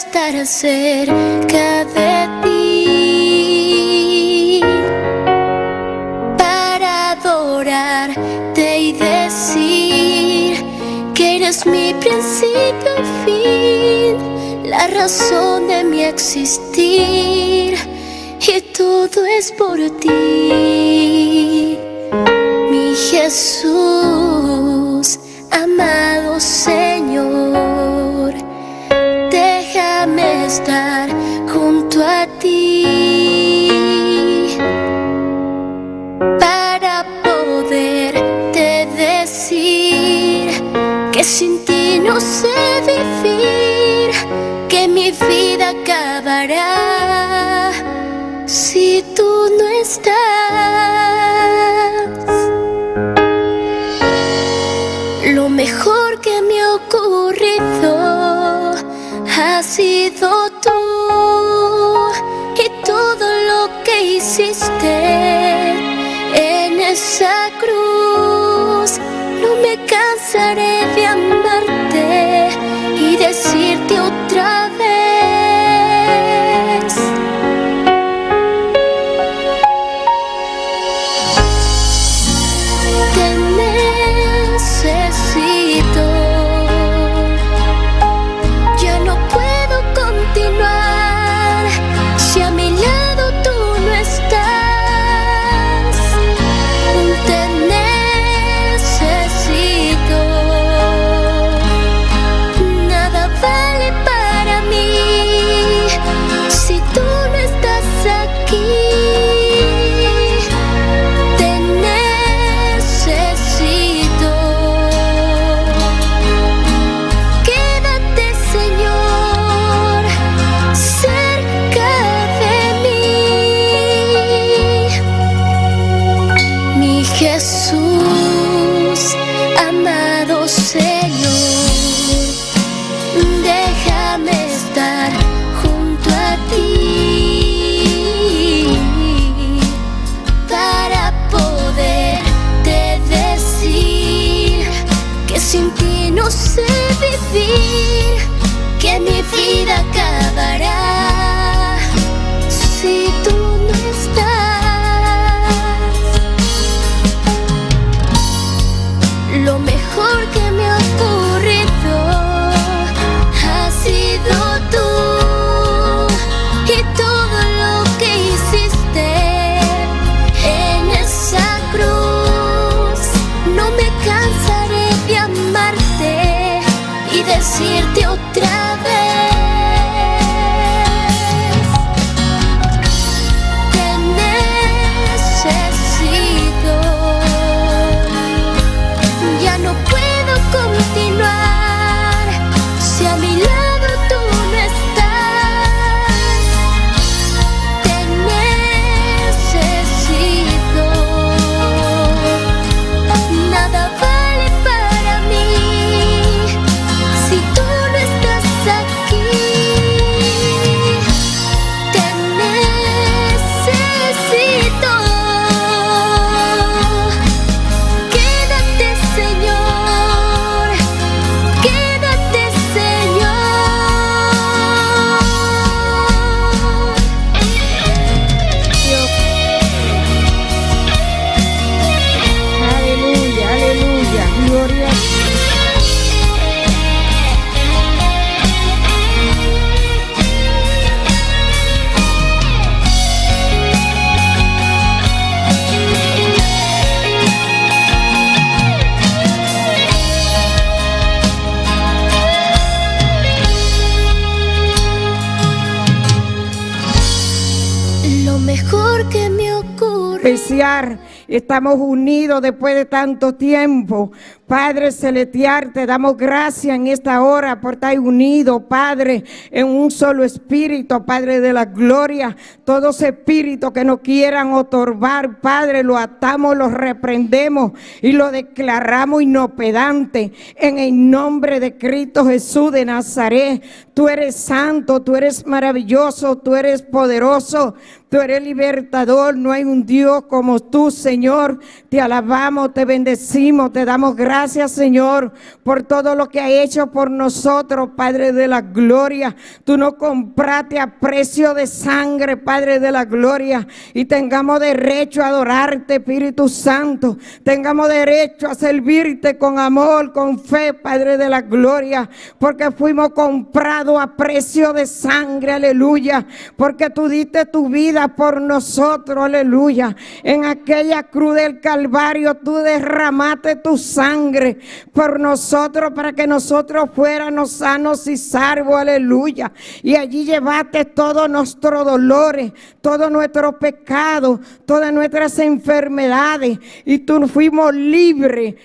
estar cerca de ti para adorarte y decir que eres mi principio y fin, la razón de mi existir, y todo es por ti, mi Jesús, amado Señor. Déjame estar junto a ti para poderte decir que sin ti no sé vivir, que mi vida acabará si tú no estás. Lo mejor que me ha ocurrido ha sido tú, y todo lo que hiciste en esa cruz. No me cansaré de amarte y decirte otra vez: te necesito. Ya no puedo continuar si a mi lado tú no estás. Te necesito. Nada vale para mí si tú no estás aquí. Te necesito. Quédate, Señor, cerca de mí, mi Jesús, amado Señor. Déjame estar junto a ti para poderte decir que sin ti no sé vivir, que mi vida acabará si tú no estás. Lo mejor que me ha ocurrido ha sido tú, y todo lo que hiciste en esa cruz. No me cansaré de amarte y decirte otra vez: te necesito. Ya no puedo continuar si a mi lado tú no estás. Te necesito. Nada vale para mí si tú no estás aquí. Te necesito. Quédate, Señor, quédate, Señor. Dios. Aleluya, aleluya, gloria. Lo mejor que me ocurre. Especial, estamos unidos después de tanto tiempo. Padre celestial, te damos gracias en esta hora por estar unidos, Padre, en un solo espíritu, Padre de la gloria. Todos espíritus que nos quieran otorgar, Padre, lo atamos, lo reprendemos y lo declaramos inopedante en el nombre de Cristo Jesús de Nazaret. Tú eres santo, tú eres maravilloso, tú eres poderoso. tú eres libertador, no hay un Dios como tú, Señor. Te alabamos, te bendecimos, te damos gracias, Señor, por todo lo que ha hecho por nosotros, Padre de la gloria. Tú nos compraste a precio de sangre, Padre de la gloria, y tengamos derecho a adorarte, Espíritu Santo. Tengamos derecho a servirte con amor, con fe, Padre de la gloria, porque fuimos comprados a precio de sangre, aleluya, porque tú diste tu vida por nosotros, aleluya. En aquella cruz del Calvario tú derramaste tu sangre por nosotros para que nosotros fuéramos sanos y salvos, aleluya. Y allí llevaste todos nuestros dolores, todos nuestros pecados, todas nuestras enfermedades, y tú fuimos libres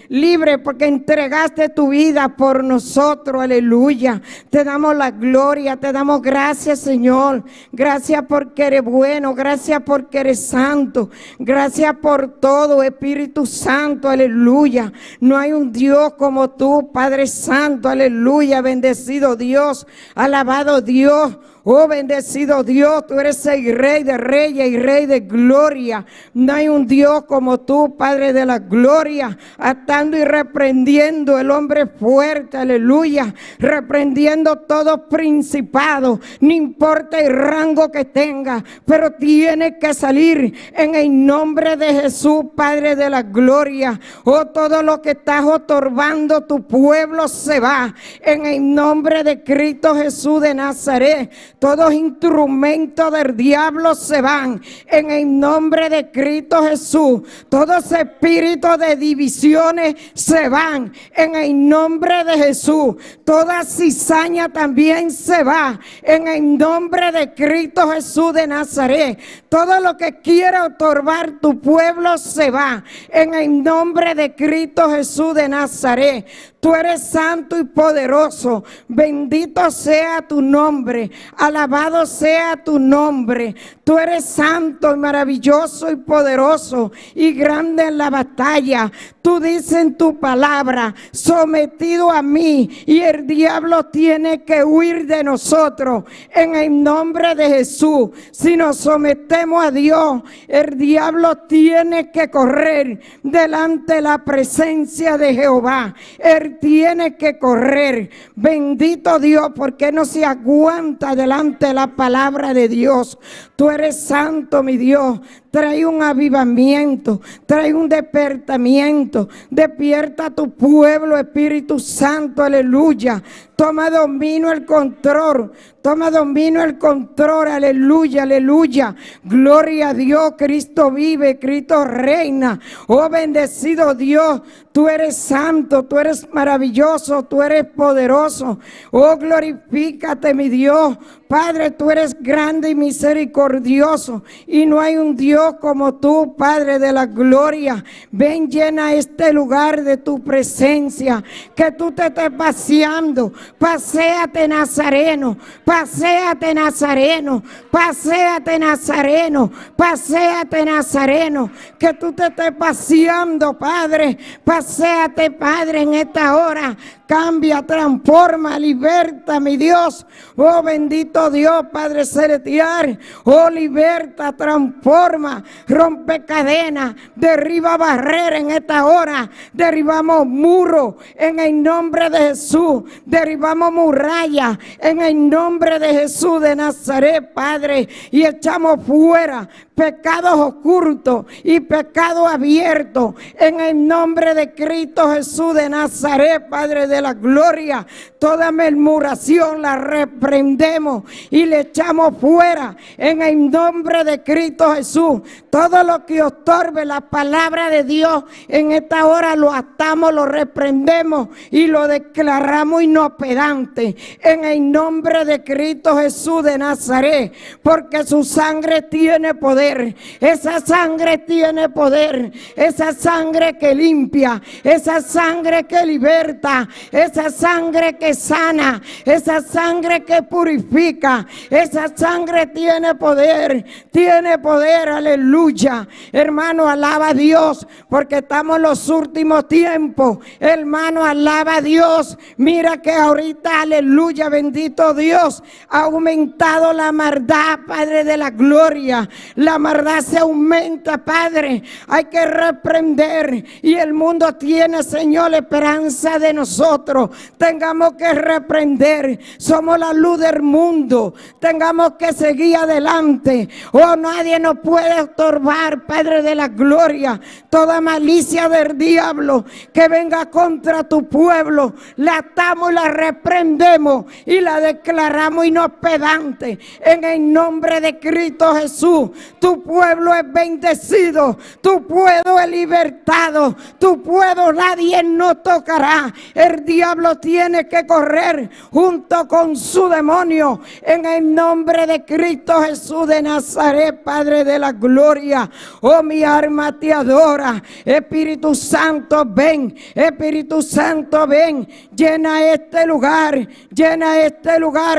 porque entregaste tu vida por nosotros, aleluya. Te damos la gloria, te damos gracias, Señor. Gracias porque eres bueno, gracias porque eres santo, gracias por todo, Espíritu Santo, aleluya. No hay un Dios como tú, Padre Santo, aleluya. Bendecido Dios, alabado Dios. Oh, bendecido Dios, tú eres el Rey de reyes y Rey de gloria. No hay un Dios como tú, Padre de la gloria, atando y reprendiendo el hombre fuerte, aleluya, reprendiendo todo principado, no importa el rango que tenga, pero tiene que salir en el nombre de Jesús, Padre de la gloria. Oh, todo lo que estás otorgando tu pueblo se va en el nombre de Cristo Jesús de Nazaret. Todos instrumentos del diablo se van en el nombre de Cristo Jesús. Todos espíritus de divisiones se van en el nombre de Jesús. Toda cizaña también se va en el nombre de Cristo Jesús de Nazaret. Todo lo que quiera otorgar tu pueblo se va en el nombre de Cristo Jesús de Nazaret. Tú eres santo y poderoso. Bendito sea tu nombre. Alabado sea tu nombre. Tú eres santo y maravilloso y poderoso y grande en la batalla. Tú dices en tu palabra, sometido a mí, y el diablo tiene que huir de nosotros en el nombre de Jesús. Si nos sometemos a Dios, el diablo tiene que correr delante de la presencia de Jehová. Él tiene que correr. Bendito Dios, porque no se aguanta delante de la palabra de Dios. Tú eres santo, mi Dios. Trae un avivamiento, trae un despertamiento. Despierta a tu pueblo, Espíritu Santo, aleluya. Toma dominio el control. Toma dominio el control, aleluya, aleluya. Gloria a Dios, Cristo vive, Cristo reina. Oh, bendecido Dios, tú eres santo, tú eres maravilloso, tú eres poderoso. Oh, glorifícate, mi Dios. Padre, tú eres grande y misericordioso, y no hay un Dios como tú, Padre de la gloria. Ven, llena este lugar de tu presencia, que tú te estés paseando. Paséate, Nazareno, paséate, Nazareno, paséate, Nazareno, paséate, Nazareno, que tú te estés paseando, Padre. Paséate, Padre, en esta hora. Cambia, transforma, liberta, mi Dios. Oh, bendito Dios, Padre celestial. Oh, liberta, transforma, rompe cadenas, derriba barreras en esta hora. Derribamos muros en el nombre de Jesús. Derribamos murallas en el nombre de Jesús de Nazaret, Padre. Y echamos fuera pecados ocultos y pecados abiertos en el nombre de Cristo Jesús de Nazaret, Padre de la gloria. Toda murmuración la reprendemos y le echamos fuera en el nombre de Cristo Jesús. Todo lo que estorbe la palabra de Dios en esta hora lo atamos, lo reprendemos y lo declaramos inoperante en el nombre de Cristo Jesús de Nazaret, porque su sangre tiene poder poder. Esa sangre tiene poder. Esa sangre que limpia. Esa sangre que liberta. Esa sangre que sana. Esa sangre que purifica. Esa sangre tiene poder. Tiene poder. Aleluya. Hermano, alaba a Dios porque estamos en los últimos tiempos. Hermano, alaba a Dios. Mira que ahorita, aleluya, bendito Dios, ha aumentado la maldad, Padre de la gloria. La maldad se aumenta, Padre. Hay que reprender. Y el mundo tiene, Señor, esperanza de nosotros. Tengamos que reprender. Somos la luz del mundo. Tengamos que seguir adelante. Oh, nadie nos puede estorbar, Padre de la gloria. Toda malicia del diablo que venga contra tu pueblo, la atamos y la reprendemos y la declaramos inoperante en el nombre de Cristo Jesús. Tu pueblo es bendecido, tu pueblo es libertado, tu pueblo nadie nos tocará. El diablo tiene que correr junto con su demonio en el nombre de Cristo Jesús de Nazaret, Padre de la gloria. Oh, mi alma te adora. Espíritu Santo, ven. Espíritu Santo, ven. Llena este lugar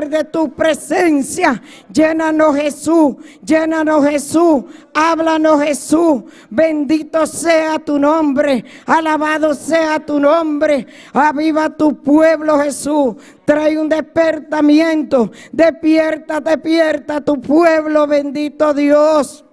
de tu presencia. Llénanos, Jesús. Llénanos, Jesús. Háblanos, Jesús. Bendito sea tu nombre. Alabado sea tu nombre. Aviva tu pueblo, Jesús. Trae un despertamiento. Despierta, despierta tu pueblo, bendito Dios.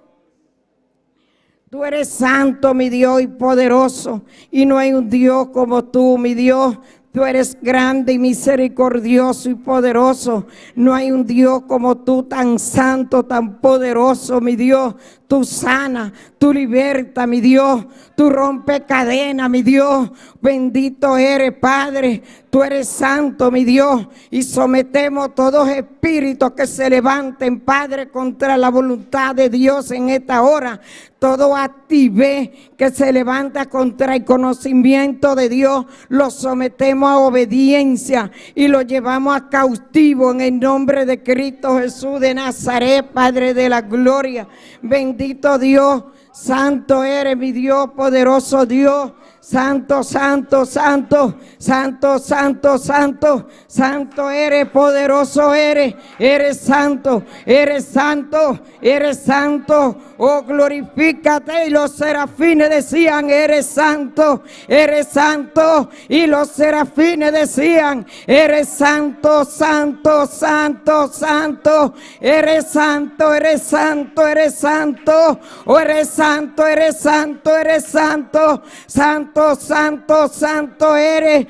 Tú eres santo, mi Dios, y poderoso. Y no hay un Dios como tú, mi Dios. Tú eres grande y misericordioso y poderoso. No hay un Dios como tú, tan santo, tan poderoso, mi Dios. Tú sana, tú liberta, mi Dios. Tú rompe cadena, mi Dios. Bendito eres, Padre. Tú eres santo, mi Dios. Y sometemos todos espíritus que se levanten, Padre, contra la voluntad de Dios en esta hora. Todo activé que se levanta contra el conocimiento de Dios, lo sometemos a obediencia y lo llevamos a cautivo en el nombre de Cristo Jesús de Nazaret, Padre de la gloria. Bendito Dios, santo eres, mi Dios, poderoso Dios. Santo, santo, santo, santo, santo, santo, santo eres, poderoso eres, eres santo, eres santo, eres santo. Oh, glorifícate. Y los serafines decían, eres santo, eres santo. Y los serafines decían, eres santo, santo, santo, santo. Eres santo, eres santo, eres santo. Oh, eres santo, eres santo, eres santo. Santo, santo, santo eres,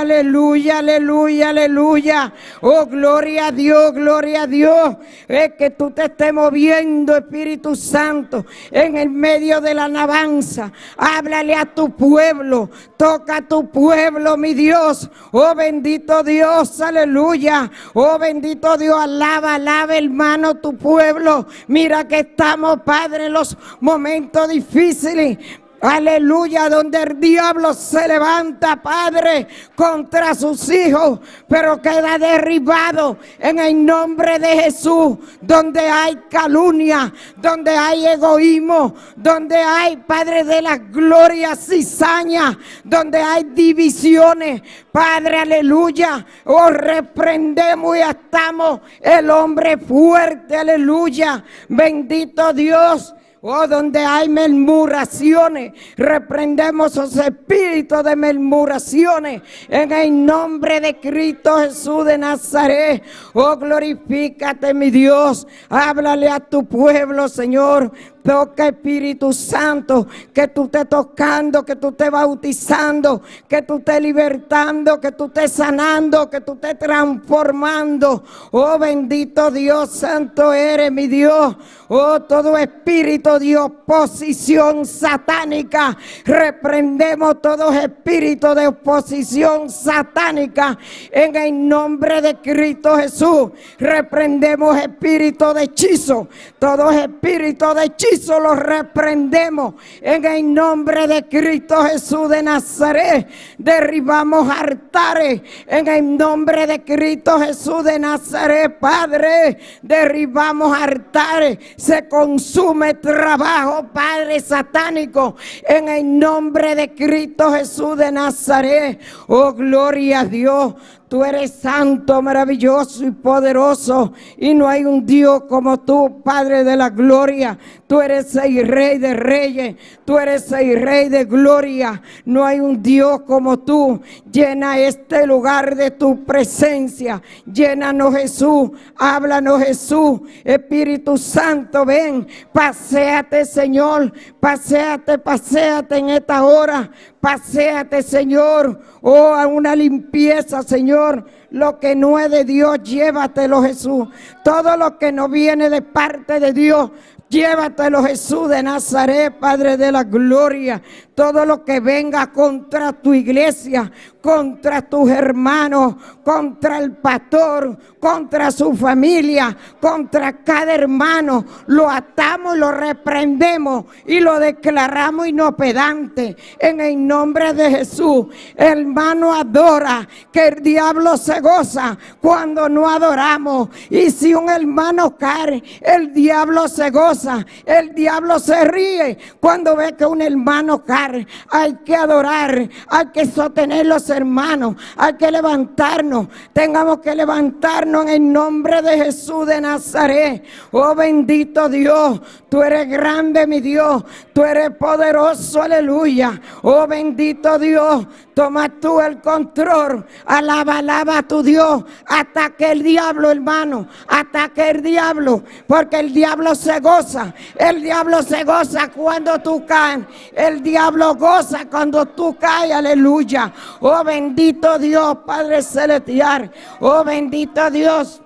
aleluya, aleluya, aleluya. Oh, gloria a Dios, gloria a Dios. Es que tú te estés moviendo, Espíritu Santo, en el medio de la alabanza. Háblale a tu pueblo, toca a tu pueblo, mi Dios. Oh, bendito Dios, aleluya. Oh, bendito Dios, alaba, alaba, hermano, tu pueblo. Mira que estamos, Padre, en los momentos difíciles. Aleluya, donde el diablo se levanta, Padre, contra sus hijos, pero queda derribado en el nombre de Jesús. Donde hay calumnia, donde hay egoísmo, donde hay, Padre de la gloria, cizaña, donde hay divisiones, Padre, aleluya. Oh, reprendemos y atamos el hombre fuerte, aleluya. Bendito Dios. Oh, donde hay murmuraciones, reprendemos esos espíritus de murmuraciones en el nombre de Cristo Jesús de Nazaret. Oh, glorifícate, mi Dios. Háblale a tu pueblo, Señor. Toca, Espíritu Santo, que tú estés tocando, que tú estés bautizando, que tú estés libertando, que tú estés sanando, que tú estés transformando. Oh, bendito Dios, santo eres, mi Dios. Oh, todo espíritu de oposición satánica, reprendemos todo espíritu de oposición satánica en el nombre de Cristo Jesús. Reprendemos espíritu de hechizo, todo espíritu de hechizo hechizo lo reprendemos en el nombre de Cristo Jesús de Nazaret. Derribamos altares en el nombre de Cristo Jesús de Nazaret, Padre. Derribamos altares, se consume trabajo, Padre, satánico en el nombre de Cristo Jesús de Nazaret. Oh, gloria a Dios. Tú eres santo, maravilloso y poderoso, y no hay un Dios como tú, Padre de la gloria. Tú eres el Rey de reyes, tú eres el Rey de gloria. No hay un Dios como tú. Llena este lugar de tu presencia. Llénanos, Jesús. Háblanos, Jesús. Espíritu Santo, ven. Paséate, Señor. Paséate en esta hora. Paséate, Señor. Oh, a una limpieza, Señor. Lo que no es de Dios, llévatelo, Jesús. Todo lo que no viene de parte de Dios, llévatelo, Jesús de Nazaret, Padre de la gloria. Todo lo que venga contra tu iglesia, contra tus hermanos, contra el pastor, contra su familia, contra cada hermano, lo atamos, lo reprendemos y lo declaramos inopedante en el nombre de Jesús. Hermano, adora, que el diablo se goza cuando no adoramos. Y si un hermano cae, el diablo se goza, el diablo se ríe cuando ve que un hermano cae. Hay que adorar, hay que sostener los hermanos, hay que levantarnos. Tengamos que levantarnos en el nombre de Jesús de Nazaret. Oh, bendito Dios, tú eres grande, mi Dios, tú eres poderoso, aleluya. Oh, bendito Dios, toma tú el control. Alaba a tu Dios. Ataque el diablo, hermano. Ataque el diablo. Porque el diablo se goza. El diablo se goza cuando tú caes. El diablo goza cuando tú caes, aleluya. Oh, bendito Dios, Padre celestial. Oh, bendito Dios.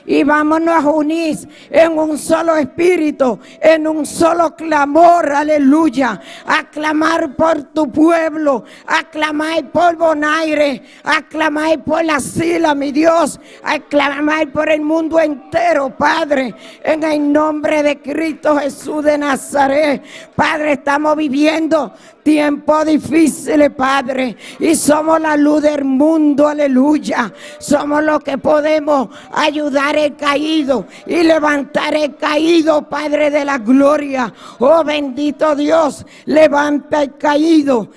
Y vámonos a unir en un solo espíritu, en un solo clamor, aleluya. A clamar por tu pueblo, a clamar por Bonaire, a clamar por la Sila, mi Dios, a clamar por el mundo entero, Padre, en el nombre de Cristo Jesús de Nazaret. Padre, estamos viviendo tiempos difíciles, Padre, y somos la luz del mundo, aleluya. Somos los que podemos ayudar al caído y levantar el caído, Padre de la gloria. Oh, bendito Dios, levanta el caído,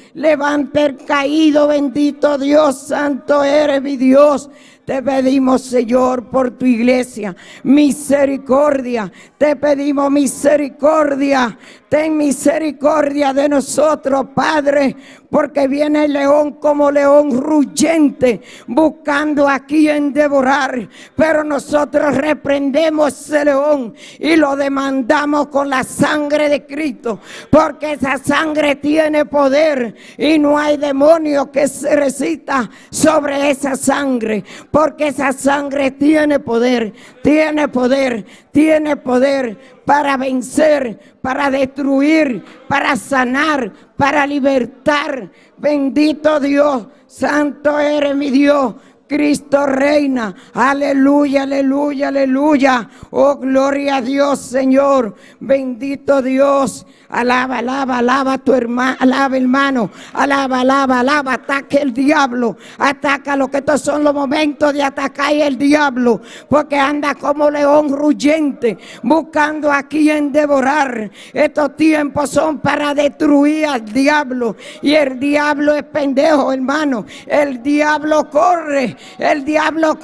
bendito Dios, santo eres mi Dios. Te pedimos, Señor, por tu iglesia, misericordia. Te pedimos misericordia. Ten misericordia de nosotros, Padre, porque viene el león como león rugiente, buscando a quien devorar. Pero nosotros reprendemos ese león y lo demandamos con la sangre de Cristo, porque esa sangre tiene poder y no hay demonio que se resista sobre esa sangre, porque esa sangre tiene poder, para vencer, para destruir, para sanar, para libertar. Bendito Dios, santo eres mi Dios. Cristo reina, aleluya, aleluya, aleluya. Oh, gloria a Dios, Señor. Bendito Dios. Alaba, alaba, alaba a tu hermano, alaba, hermano. Alaba, alaba, alaba. Ataque el diablo. Ataca lo que estos son los momentos de atacar el diablo, porque anda como león rugiente, buscando a quien devorar. Estos tiempos son para destruir al diablo, y el diablo es pendejo, hermano. El diablo corre. El diablo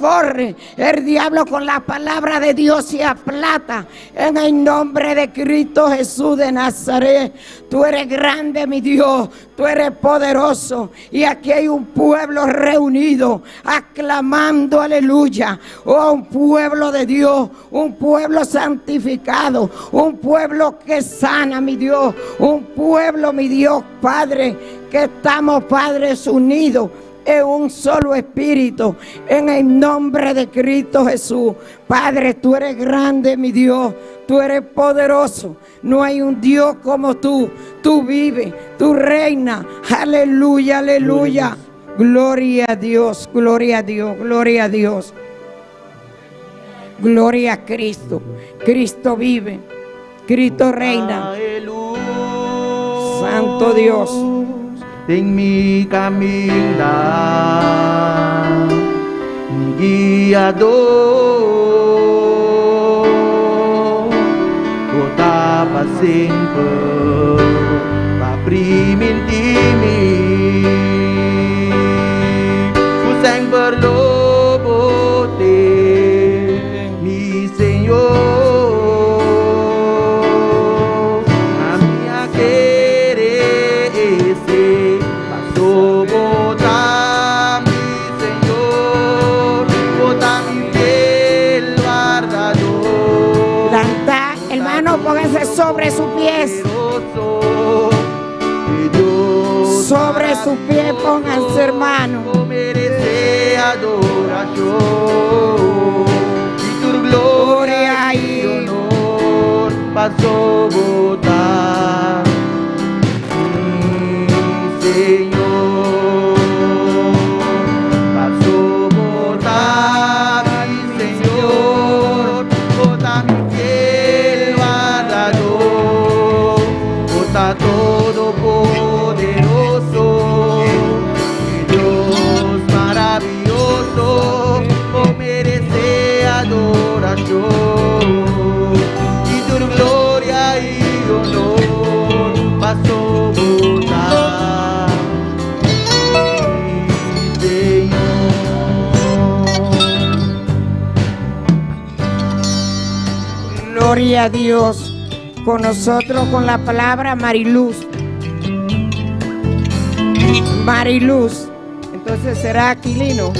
con la palabra de Dios se aplata en el nombre de Cristo Jesús de Nazaret. Tú eres grande, mi Dios, tú eres poderoso, y aquí hay un pueblo reunido aclamando aleluya. Oh, un pueblo de Dios, un pueblo santificado, un pueblo que sana, mi Dios, un pueblo, mi Dios, Padre, que estamos, Padres, unidos en un solo espíritu, en el nombre de Cristo Jesús. Padre, tú eres grande, mi Dios, tú eres poderoso. No hay un Dios como tú. Tú vives, tú reinas. Aleluya, aleluya. Gloria a Dios, gloria a Dios, gloria a Dios. Gloria a Cristo. Cristo vive. Cristo reina. Santo Dios. En mi caminar, mi guiador, kota sempre, paprimintimi, fuseng berlobote, mi Señor. Pónganse sobre sus pies. Sobre sus pies pónganse, hermano. Merece adoración y tu gloria y honor pasó votar, mi Señor. Pasó votar, mi Señor. Vota mi todopoderoso, Dios maravilloso, oh, merece adoración y tu gloria y honor pasó votar, Señor. Gloria a Dios. Con nosotros, con la palabra Mariluz. Mariluz. Entonces será Aquilino.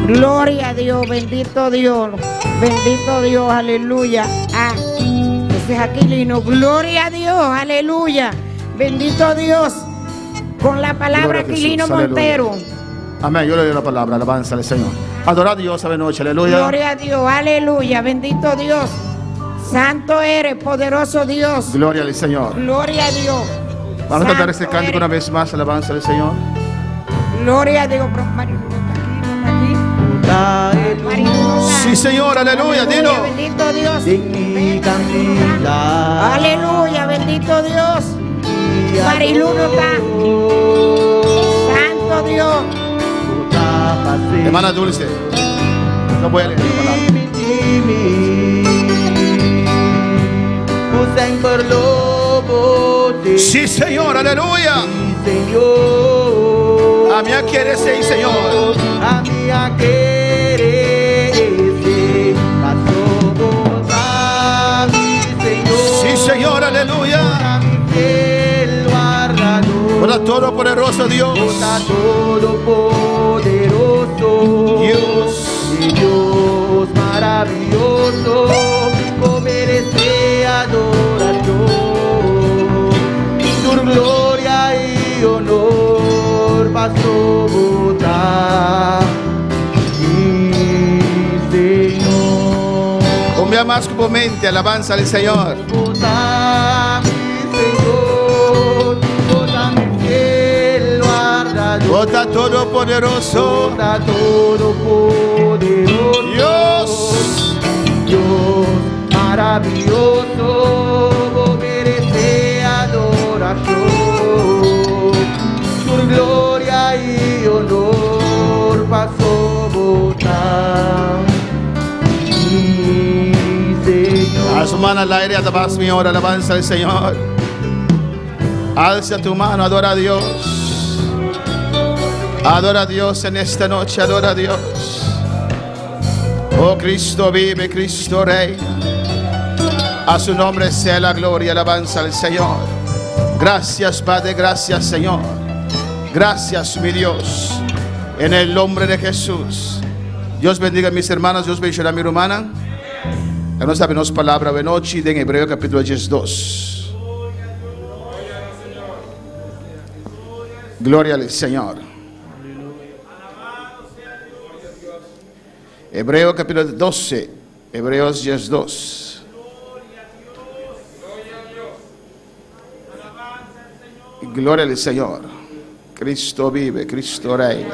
Gloria a Dios, bendito Dios. Bendito Dios, aleluya. Ese es Aquilino. Gloria a Dios, aleluya. Bendito Dios. Con la palabra Aquilino Montero. Amén. Yo le doy la palabra, alabanza al Señor. Adorar a Dios esta noche, aleluya. Gloria a Dios, aleluya. Bendito Dios. Santo eres, poderoso Dios. Gloria al Señor. Gloria a Dios. Vamos a cantar este cántico una vez más, alabanza al Señor. Gloria a Dios. Sí, Señor, aleluya, dilo. Bendito Dios. En mi caminar, aleluya, bendito Dios. Marilú no está. Santo Dios. Hermana Dulce, no voy a leer la palabra. Sí, Señor, aleluya. A mí quiere ser, Señor. A mí quiere ser, pasó votar, mi Señor. Sí, Señor, aleluya. Por todopoderoso Dios. Por todopoderoso Dios. Dios maravilloso, oh, merece adoración. Tu gloria y honor pasó votar, mi Señor. Come más comúnmente, alabanza al Señor. Votar, mi Señor. Votar mi cielo ardado. Vota todopoderoso. Vota todopoderoso. Dios. Dios maravilloso, merece adoración. Tu gloria y honor pasó votar, mi Señor. A su mano al aire, atabas mi hora, alabanza al Señor. Alza tu mano, adora a Dios. Adora a Dios en esta noche, adora a Dios. Oh, Cristo vive, Cristo reina. A su nombre sea la gloria, alabanza al Señor. Gracias, Padre, gracias, Señor. Gracias, mi Dios. En el nombre de Jesús. Dios bendiga a mis hermanos, Dios bendiga a mi hermana. Nós sabemos palavra de noite em Hebreu capítulo 12. Glória ao Senhor. Hebreu capítulo 12, Hebreos 12. Glória ao Senhor. Cristo vive, Cristo reina.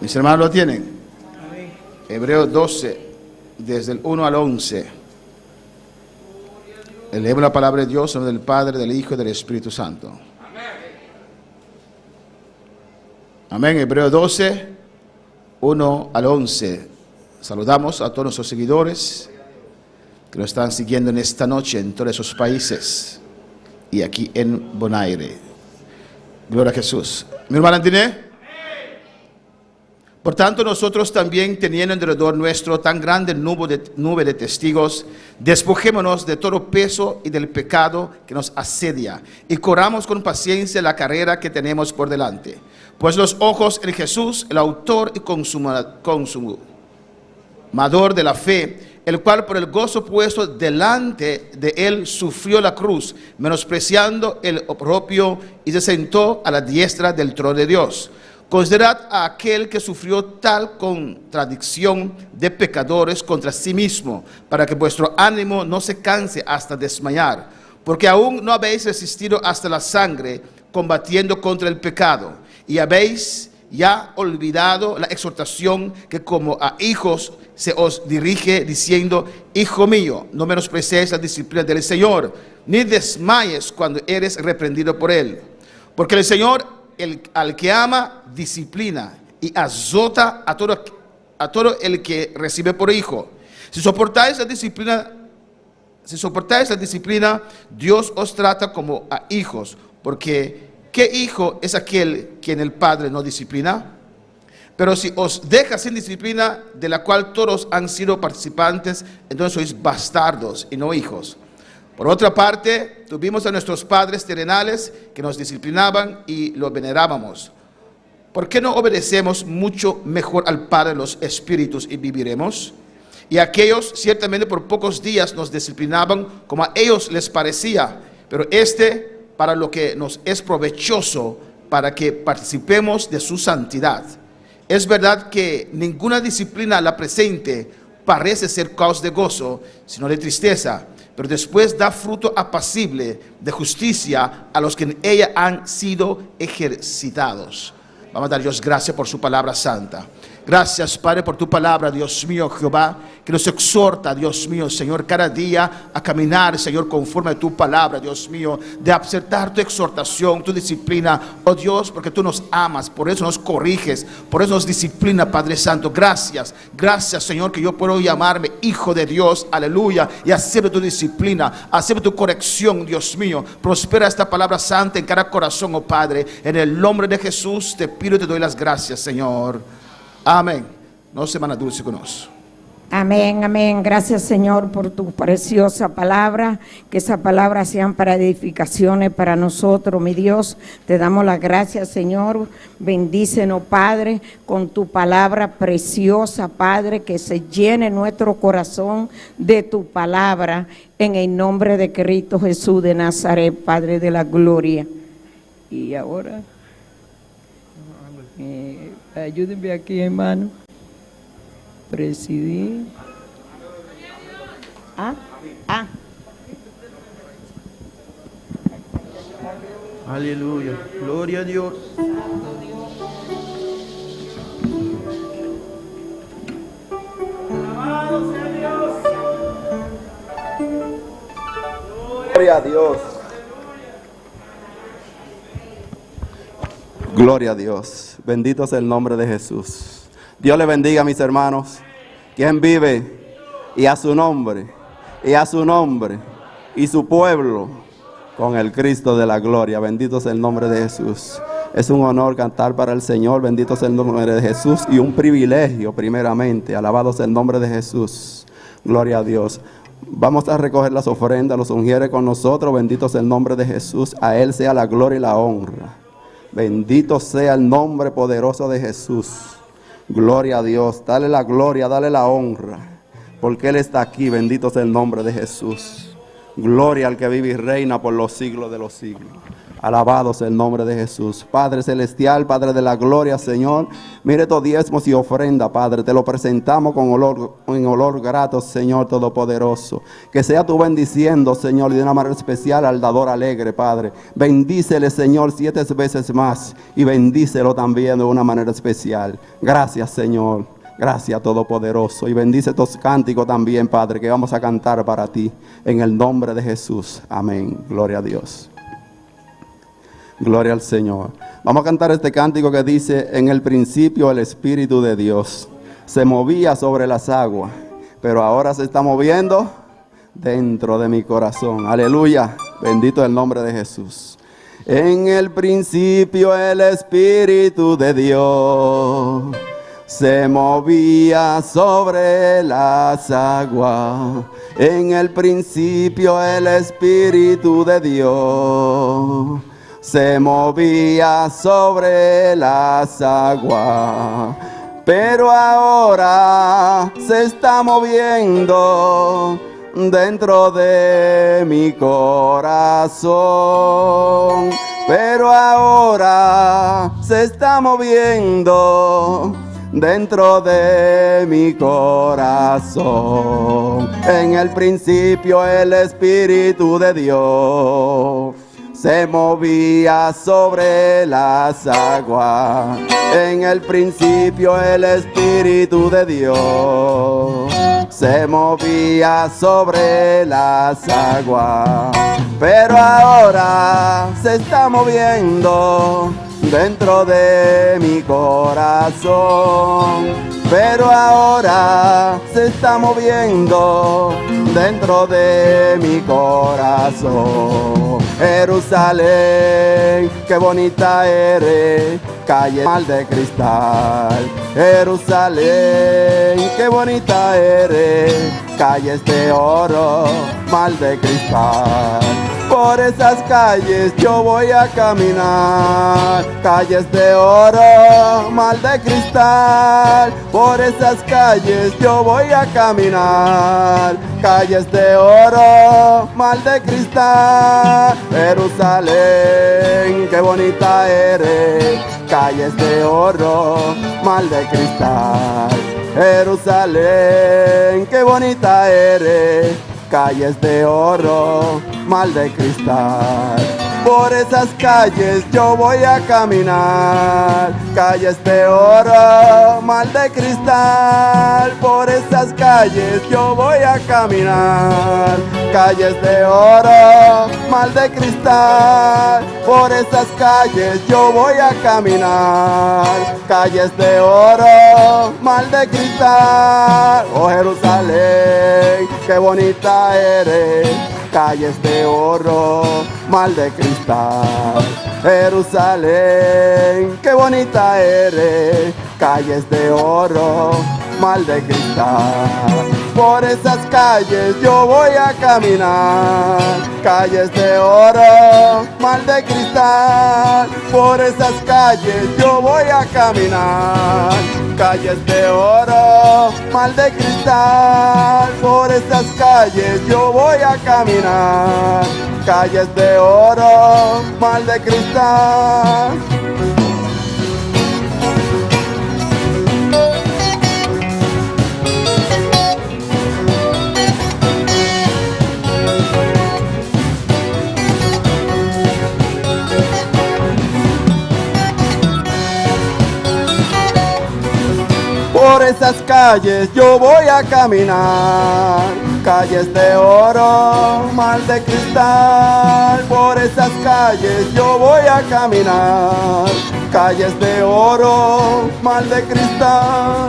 Mis hermanos lo tienen. Hebreos 12, desde el 1 al 11. Leemos la palabra de Dios en nombre del Padre, del Hijo y del Espíritu Santo. Amén. Hebreos 12, 1 al 11. Saludamos a todos nuestros seguidores que nos están siguiendo en esta noche en todos esos países y aquí en Bonaire. Gloria a Jesús. Mi hermana Diné. Por tanto, nosotros también, teniendo alrededor nuestro tan grande nube de testigos, despojémonos de todo peso y del pecado que nos asedia, y corramos con paciencia la carrera que tenemos por delante. Pues los ojos en Jesús, el autor y consumador de la fe, el cual por el gozo puesto delante de él sufrió la cruz, menospreciando el oprobio, y se sentó a la diestra del trono de Dios. Considerad a aquel que sufrió tal contradicción de pecadores contra sí mismo, para que vuestro ánimo no se canse hasta desmayar, porque aún no habéis resistido hasta la sangre, combatiendo contra el pecado, y habéis ya olvidado la exhortación que como a hijos se os dirige, diciendo: Hijo mío, no menosprecies la disciplina del Señor, ni desmayes cuando eres reprendido por él, porque el Señor al que ama disciplina y azota a todo el que recibe por hijo. Si soportáis la disciplina, Dios os trata como a hijos, porque ¿qué hijo es aquel quien el Padre no disciplina? Pero si os deja sin disciplina, de la cual todos han sido participantes, entonces sois bastardos y no hijos. Por otra parte, tuvimos a nuestros padres terrenales que nos disciplinaban y los venerábamos. ¿Por qué no obedecemos mucho mejor al Padre de los Espíritus y viviremos? Y aquellos ciertamente por pocos días nos disciplinaban como a ellos les parecía, pero para lo que nos es provechoso, para que participemos de su santidad. Es verdad que ninguna disciplina a la presente parece ser causa de gozo, sino de tristeza, pero después da fruto apacible de justicia a los que en ella han sido ejercitados. Vamos a dar a Dios gracias por su palabra santa. Gracias, Padre, por tu palabra, Dios mío, Jehová, que nos exhorta, Dios mío, Señor, cada día a caminar, Señor, conforme a tu palabra, Dios mío, de aceptar tu exhortación, tu disciplina, oh Dios, porque tú nos amas, por eso nos corriges, por eso nos disciplina, Padre Santo. Gracias, gracias, Señor, que yo puedo llamarme hijo de Dios, aleluya, y acepto tu disciplina, acepto tu corrección, Dios mío. Prospera esta palabra santa en cada corazón, oh Padre, en el nombre de Jesús te pido y te doy las gracias, Señor. Amén. No se van a dulce con nosotros. Amén, amén. Gracias, Señor, por tu preciosa palabra. Que esa palabra sean para edificaciones para nosotros, mi Dios. Te damos las gracias, Señor. Bendícenos, Padre, con tu palabra preciosa, Padre, que se llene nuestro corazón de tu palabra. En el nombre de Cristo Jesús de Nazaret, Padre de la gloria. Y ahora, ayúdenme aquí, hermano. Presidir. Aleluya. Gloria a Dios. Alabado sea Dios. Gloria a Dios. Gloria a Dios. Bendito sea el nombre de Jesús. Dios le bendiga, mis hermanos. Quien vive y a su nombre, y su pueblo, con el Cristo de la gloria. Bendito sea el nombre de Jesús. Es un honor cantar para el Señor. Bendito sea el nombre de Jesús y un privilegio primeramente. Alabado sea el nombre de Jesús. Gloria a Dios. Vamos a recoger las ofrendas, los ungiere con nosotros. Bendito sea el nombre de Jesús. A Él sea la gloria y la honra. Bendito sea el nombre poderoso de Jesús. Gloria a Dios. Dale la gloria, dale la honra, porque Él está aquí. Bendito sea el nombre de Jesús. Gloria al que vive y reina por los siglos de los siglos. Alabado sea el nombre de Jesús. Padre celestial, Padre de la gloria, Señor, mire estos diezmos y ofrenda, Padre, te lo presentamos en olor grato, Señor Todopoderoso. Que sea tu bendiciendo, Señor, y de una manera especial al dador alegre, Padre. Bendícele, Señor, 7 veces más, y bendícelo también de una manera especial. Gracias, Señor. Gracias, Todopoderoso. Y bendice estos cánticos también, Padre, que vamos a cantar para ti. En el nombre de Jesús. Amén. Gloria a Dios. Gloria al Señor. Vamos a cantar este cántico que dice: en el principio el Espíritu de Dios se movía sobre las aguas, pero ahora se está moviendo dentro de mi corazón. Aleluya. Bendito el nombre de Jesús. En el principio el Espíritu de Dios se movía sobre las aguas. En el principio el Espíritu de Dios se movía sobre las aguas, pero ahora se está moviendo dentro de mi corazón. Pero ahora se está moviendo dentro de mi corazón. En el principio el Espíritu de Dios se movía sobre las aguas. En el principio el Espíritu de Dios se movía sobre las aguas, pero ahora se está moviendo dentro de mi corazón. Pero ahora se está moviendo dentro de mi corazón. Jerusalén, qué bonita eres, calle mal de cristal. Jerusalén, qué bonita eres, calles de oro, mal de cristal. Por esas calles yo voy a caminar, calles de oro, mal de cristal. Por esas calles yo voy a caminar, calles de oro, mal de cristal. Jerusalén, qué bonita eres, calles de oro, mal de cristal. Jerusalén, qué bonita eres, calles de oro, mal de cristal. Por esas calles yo voy a caminar, calles de oro, mal de cristal. Por esas calles yo voy a caminar, calles de oro, mal de cristal. Por esas calles yo voy a caminar, calles de oro, mal de cristal. Oh Jerusalén, qué bonita eres, calles de oro, mal de cristal. Jerusalén, qué bonita eres, calles de oro, mal de cristal. Por esas calles yo voy a caminar, calles de oro, mal de cristal. Por esas calles yo voy a caminar, calles de oro, mal de cristal. Por esas calles yo voy a caminar, calles de oro, mal de cristal. Por esas calles yo voy a caminar, calles de oro, mal de cristal. Por esas calles yo voy a caminar, calles de oro, mal de cristal.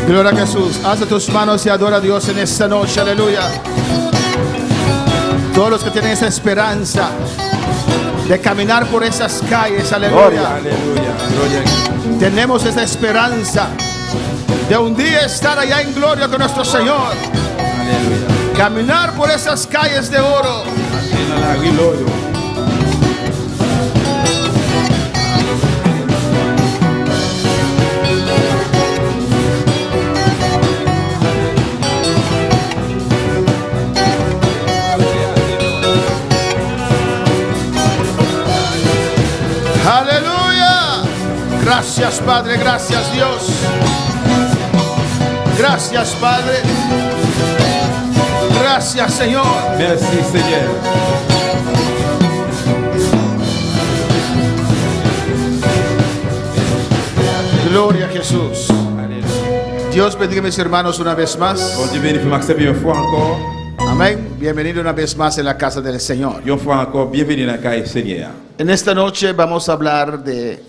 Gloria a Jesús. Alza tus manos y adora a Dios en esta noche. Aleluya. Todos los que tienen esa esperanza de caminar por esas calles. Aleluya. Aleluya. Gloria. Tenemos esa esperanza de un día estar allá en gloria con nuestro Señor. Aleluya. Caminar por esas calles de oro. Aleluya. Gracias, Padre. Gracias, Dios. Gracias, Padre. Gracias, Señor. Merci, Seigneur. Gloria a Jesús. Dios bendiga a mis hermanos una vez más. Bon Dieu bénisse m'accepter une fois encore. Amén. Bienvenido una vez más en la casa del Señor. Une fois encore, bienvenue dans la caille Seigneur. En esta noche vamos a hablar de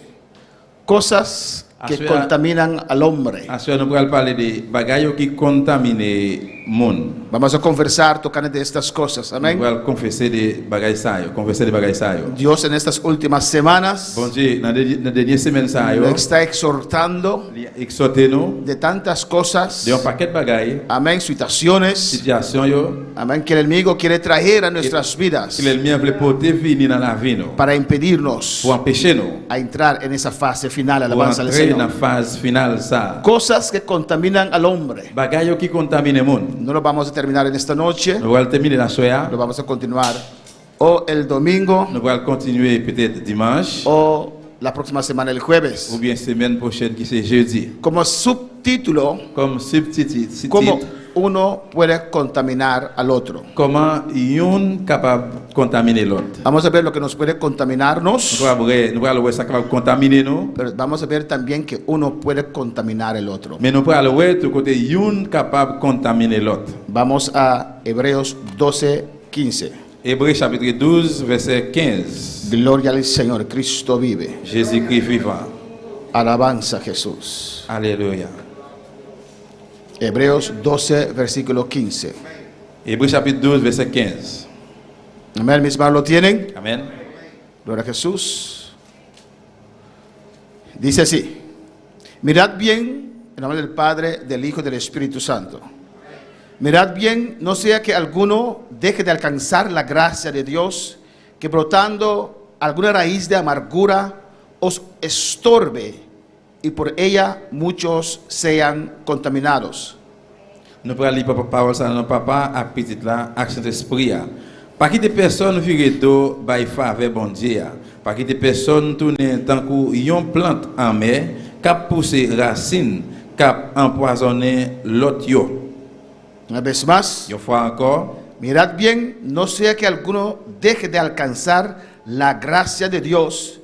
cosas que Así es. contaminan al hombre. Ensuite, nous allons parler des bagailles qui contaminent le monde. Vamos a conversar tocando de estas cosas. Nous Amén. allons confesser des bagailles ça, confesser des bagailles ça. Dios en estas últimas semanas Bon Dieu, dans les dernières semaines ça, nos está exhortando il exhorté nous de tantas cosas. de un paquet de bagailles, Amén. Situaciones. situation yo, Amén. Que el enemigo quiere traer a nuestras vidas que l'ennemi veut porter venir dans la vie nous, para impedirnos pour empêcher nous a entrar en esa fase final. pour Alabanza al entrer dans la Señor. phase finale ça. Cosas que contaminan al hombre. Bagailles qui contaminent le monde. No lo vamos a terminar en esta noche. Nous allons terminer la soirée. Lo vamos a continuar o el domingo Nous allons continuer peut-être dimanche o la próxima semana el jueves. ou bien semaine prochaine qui c'est jeudi. Como subtítulo, Comme subtitre, cómo uno puede contaminar al otro. comment un capable de contaminer l'autre. Vamos a ver lo que nos puede contaminarnos, Nous allons voir ça capable de contaminer nous, pero vamos a ver también que uno puede contaminar el otro. mais nous allons voir tout côté un capable de contaminer l'autre. Vamos a Hebreos 12:15. Hébreux chapitre 12 verset 15. Gloria al Señor, Cristo vive. Jésus-Christ vivant. Alabanza a Jesús. Alléluia. Hebreos 12, versículo 15. Hébreux chapitre 12 verset 15. Amén, mis hermanos, ¿lo tienen? Amen. Gloria a Jesús. Dice así: mirad bien, en nombre del Padre, del Hijo y del Espíritu Santo. Mirad bien, no sea que alguno deje de alcanzar la gracia de Dios, que brotando alguna raíz de amargura os estorbe, y por ella muchos sean contaminados. Nous prenons la parole ça dans papa à petit là action esprit. Pas que des personnes virent d'eau by faveur bon Dieu. Pas que des personnes tourner tant que yon plante en mer cap pousser racine cap empoisonner l'autre yo. Una vez más, Une fois encore, mirad bien, no sea que alguno deje de alcanzar la gracia de Dios,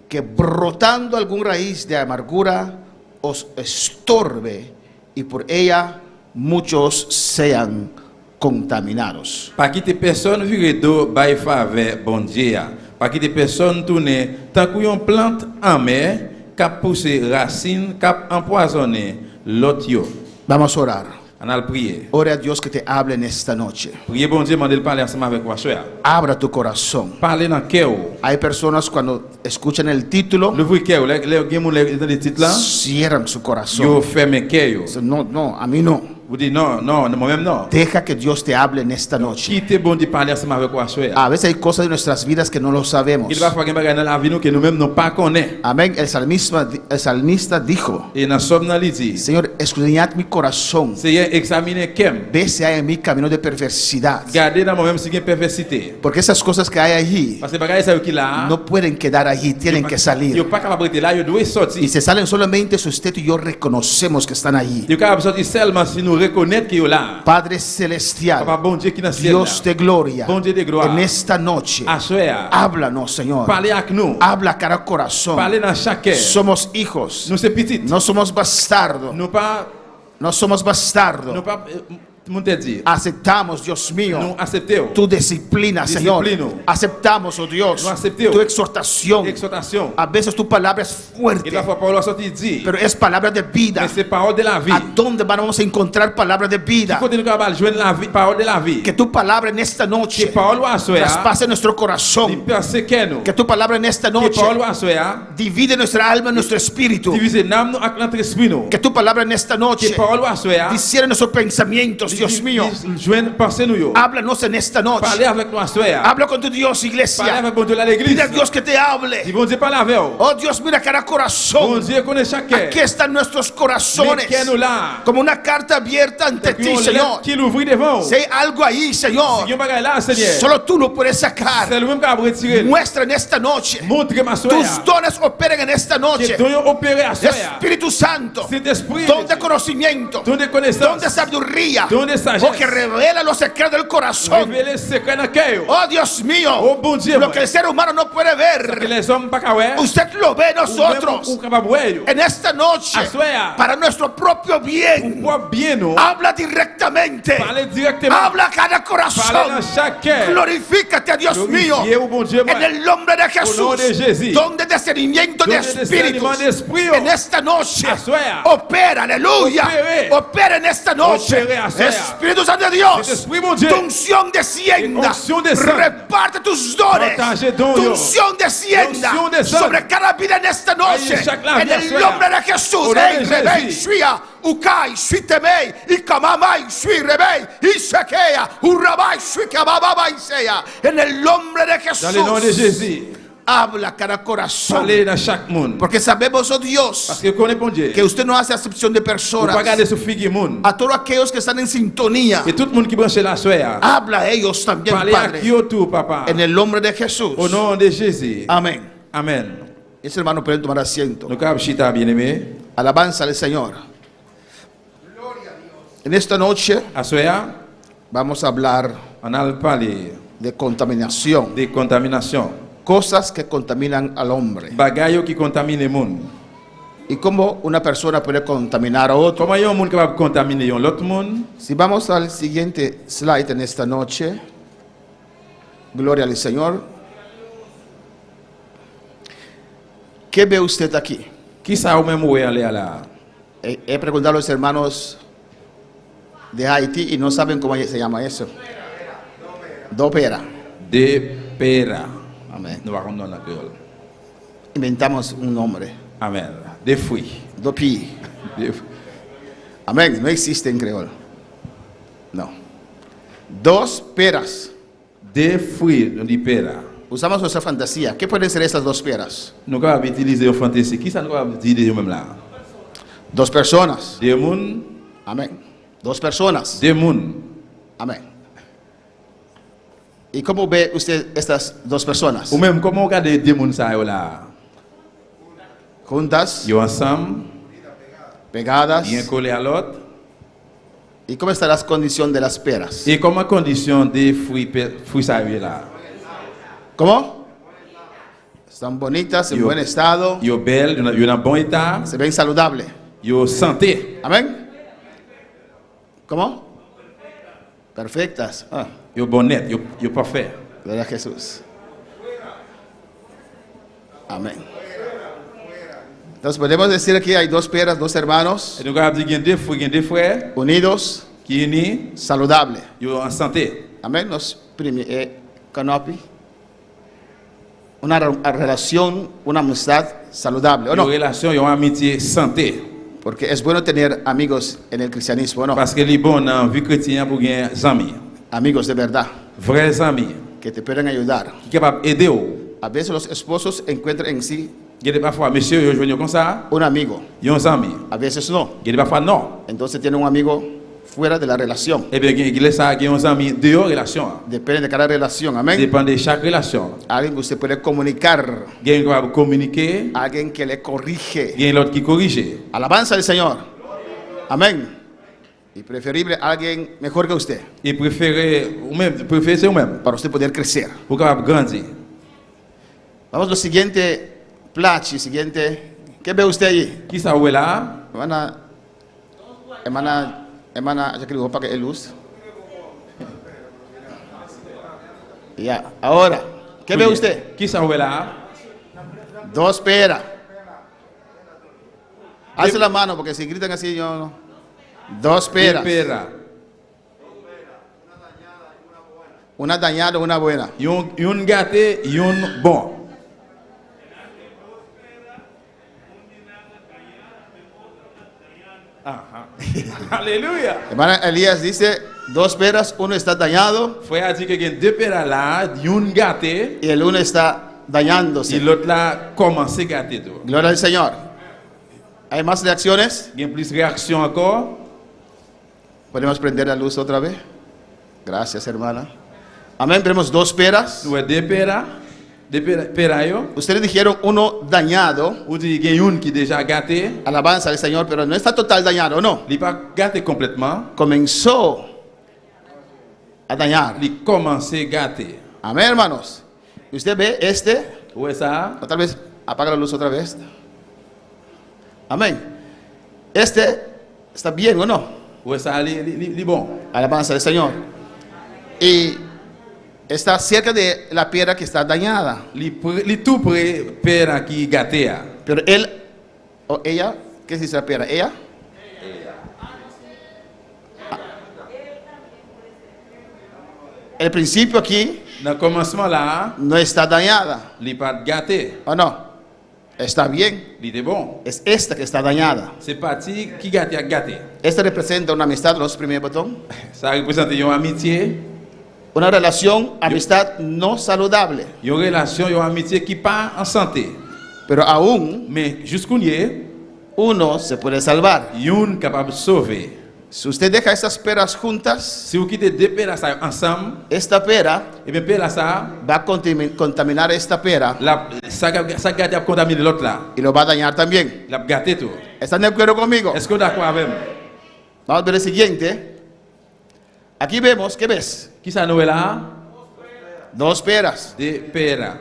que brotando algún raíz de amargura os estorbe, y por ella muchos sean contaminados. pas que des personnes virent d'eau by faveur bon Dieu. Pas que des personnes tourner tant que yon plante en mer cap pousser racine cap empoisonner l'autre yo. Vamos a orar. On a le prier. Ore a Dios que te hable en esta noche. Priez bon Dieu, mandez le parler ensemble avec moi, soeur. Abra tu corazón. Parlez dans le cœur. Hay personas cuando escuchan el título, Le vrai cœur, les gens dans les titres là, cierran su yo corazón. ferme cœur. No, no, a mí no. Vous dites non, non, moi-même non. Deja que Dios te hable en esta noche. Quittez bon Dieu parler ensemble avec moi, soeur. A veces hay cosas de nuestras vidas que no lo sabemos. Il va falloir que bagay dans la vie nous que nous-mêmes nous pas connaît. Amén. El salmista dijo: Et dans somme dans il dit, Señor, escudriñad mi corazón. Seigneur, examinez kem. Ve si hay en mí camino de perversidad. Gardez dans moi-même si il y a perversité. Porque esas cosas que hay allí Parce que bagay ça qui là, no pueden quedar allí, tienen que yo salir. pas capable de là, yo dois Y sortir. se salen solamente si usted y yo reconocemos que están allí. Yo capable sortir seulement si nous reconnaître que yo là. Padre celestial, Papa bon Dieu qui dans ciel. Dios de gloria, Bon Dieu de gloire. en esta noche, À soeur, háblanos, Señor. parlez avec nous. Habla cada corazón. Parlez dans chaque cœur. Somos hijos, Nous c'est petit. no somos bastardos, Nous pas no somos bastardos. nous pas mon te dire. Aceptamos, Dios mío, Nous acceptons. tu disciplina, Señor. Disciplino. Aceptamos, oh Dios, No acepteo. tu exhortación. Exhortation. A veces tu palabra es Et fuerte, la fois Paul a sorti dit, pero es palabra de vida. mais c'est parole de la vie. ¿A dónde vamos a encontrar palabra de vida? Quand nous capable joindre la vie, parole de la vie. Que tu palabra en esta Que noche parole à soeur, traspase nuestro il corazón. perce que nous. Que tu palabra en esta Que noche parole à soeur, divide nuestra alma, nuestro espíritu. divise l'âme nous avec notre esprit nous. Que tu palabra en esta Que noche parole à soeur, discierne nuestros pensamientos, Dios mío. joindre pensée nous yo. Háblanos en esta noche. Parlez avec nous à soeur. Habla con tu Dios, Parlez iglesia. avec bon Dieu à l'église. Pide a Dios que te hable. Si bon Dieu parle avec vous. Oh Dios, mira cada Bon corazón. Dieu connaît chaque cœur. Aquí están nuestros Mais corazones. que nous là. Como una carta abierta ante ti, Señor. Qui l'ouvre devant. Si hay algo ahí, Señor, Si un bagay là, Seigneur. solo tú lo puedes sacar. C'est lui-même qui a retiré. Muestra en esta noche. Montre ma soeur. Tus dones operen en esta Que noche. don opéré à soeur. Espíritu Santo, Cet esprit. don de conocimiento, Don de don connaissance. de sabiduría, Don don de Oh, sagesse. que revela los secretos del corazón. Révéler secret dans cœur. Oh, Dios mío. Oh, bon Dieu. Lo que el ser humano no puede Que ver, les hommes pas capable. usted lo ve nosotros. Ou capable voir. En esta noche, Aswea. para nuestro propio bien. Pour bien nous. Habla directamente. Parler directement. Habla a cada Parler corazón. dans chaque cœur. Glorifícate a Dios mío. Glorifiez au bon Dieu. En el nombre de Au nom de Jesús. Jésus. Don de discernimiento de Don de discernimiento espíritus. de espíritu. En esta noche. Aswea. Opera, aleluya. Opere. Opera en esta noche. Opere, aswea. Espíritu Santo de Dios. Espíritu, mon Dieu. Tu unción descienda. Onction descende. Reparte tus dones. Partage don, Tu yo. unción descienda Onction descende. sobre cada vida en esta noche. Ahí, chaque la En vie, el aswea. nombre de Jesús. Au nom de Ey, rebey, Jésus. shuia, ukai, shuitemei, ikamamai, shui, rebey, isekea, urabai, shuikabababa, isea. En el nombre de Jesús. Dans le nom de Jésus. Habla cada corazón. Parler dans chaque monde. Porque sabemos, oh Dios, Parce que connaît bon Dieu. que usted no hace acepción de Ou personas. pas garder sous figue monde. A todos aquellos que están en sintonía, Et tout le monde qui branche la soeur. habla a ellos también, Parler à Padre. qui autour, papa. En el nombre de Jesús. Au nom de Jésus. Amén. Amen. Ese hermano puede tomar asiento. Nous avons chita bien-aimé. Alabanza al Señor. En esta noche À soeur, vamos a hablar on a parlé de contaminación. de contamination. Cosas que contaminan al hombre. Bagaille qui contamine le monde. Y cómo una persona puede contaminar a otro. Comment y a un monde capable de contaminer l'autre monde? Si vamos al siguiente slide en esta noche. Gloria al Señor. ¿Qué ve usted aquí? Qui ça ou même où est allé à la? He preguntado a los hermanos de Haití y no saben cómo se llama eso. Dopera. De pera. Amén. Nous allons dans la créole. Inventamos un nombre. Amen. Des fruits. Dopi. Des- Amén. No existe en creol. No. Dos peras. Des fruits, on dit pera. Usamos nuestra fantasía. ¿Qué pueden ser estas dos peras? Nous allons utiliser une fantaisie. Qui ça nous va dire même là? Dos personas. Des monde, Amén. Dos personas. des monde. Amén. ¿Y cómo ve usted estas dos personas? Ou même comment regarder des monde ça yo là? Juntas, Yo ensemble, pegadas. bien collés à l'autre. ¿Y cómo está la condición de las peras? Et comment condition des fruits fruits ça yo là? ¿Cómo? Están bonitas, en Yo- buen estado, Yo belle, yo dans bon état, se ven saludables. yo santé. Amén. ¿Cómo? Perfectas. Ah, Yo bonnet, yo parfait. gloria a Jesús. Amén. Entonces podemos decir que hay dos peras, dos hermanos Et nous allons dire qu'il y a des fruits, il y a des frères unidos, qui unis, saludables. yo en santé. Amén. Nos canopi. Una relación, una amistad saludable, ¿o Une no? relation, une amitié santé. Porque es bueno tener amigos en el cristianismo, ¿o no? Parce que les bons dans la vie chrétienne pour gagner des amis, Amigos de verdad, vrais amis, que te pueden ayudar. qui sont capables d'aider. A veces los esposos encuentran en sí Il y a des parfois, monsieur, yo joignent comme ça, un amigo, ils ont des amis. a veces no. Il y a des parfois non. Entonces tiene un amigo fuera de la relación. Eh bien, il y a ça, ils ont des amis dehors de la relation. Depende de cada relación, amén. Dépend de chaque relation. Alguien que usted puede comunicar, Il y a un qui va communiquer, alguien que le corrige. il y a l'autre qui corrige. Alabanza al Señor, amén. Y preferible alguien mejor que usted, Et préférer, ou même, préférer c'est vous-même, para usted poder crecer. pour capable grandir. Vamos al siguiente plachi, siguiente. ¿Qué ve usted allí? Qui ça est là? Hermana, ya que le para que luz. Ya, ahora, ¿qué ve usted? Qui ça est là? Dos peras. Alce la mano porque si gritan así yo no. Dos peras. Pera. Una dañada, una buena. Un gâté, un bon. Ajá. Alléluia. Hermana Elías dice, dos peras, uno está dañado Frère a dit que il y a deux peras là, un gâté, y el uno está et dañándose. l'autre là commence à gâter tout. Gloria al Señor. ¿Hay más reacciones? Il y a plus de réaction encore. ¿Podemos prender la luz otra vez? Gracias, hermana. Amén, tenemos dos peras. Nous avons deux peras yo. Ustedes dijeron uno dañado. Ou dit qu'il y a une qui est déjà gâté, Alabanza al Señor, pero no está total dañado, ¿no? il n'est pas gâté complètement. Comenzó a dañar. il commence à gâter. Amén, hermanos. Y usted ve este, Où est ça? o tal vez apaga la luz otra vez. Amén. Este está bien o no. Où est ça? Il bon. Alabanza del Señor. Y está cerca de la piedra que está dañada. Il tout près père qui gâté. Pero él o ella, ¿qué dice la piedra? ¿Ella? El principio aquí Dans le commencement là, no está dañada, il pas gâté. ¿o no? Está bien. Il était bon. Es esta que está dañada. C'est parti qui gâté à gâté. Esta representa una amistad, los primer botón. Ça représente une amitié, Una relación, amistad no saludable. une relation, une amitié qui pas en santé. Pero aún Mais jusqu'où y est, uno se puede salvar. une capable de sauver. Si usted deja estas peras juntas, Si vous quittez deux pères ça ensemble, esta pera et bien père ça, va a contaminar esta pera ça gâte à contaminer l'autre là. y lo va a dañar también. Il a gâté tout. ¿Están de acuerdo conmigo? Est-ce que vous êtes d'accord avec moi? Vamos a ver el siguiente. Aquí vemos, ¿qué ves? Qui ça nous est là? Dos peras. Des pères.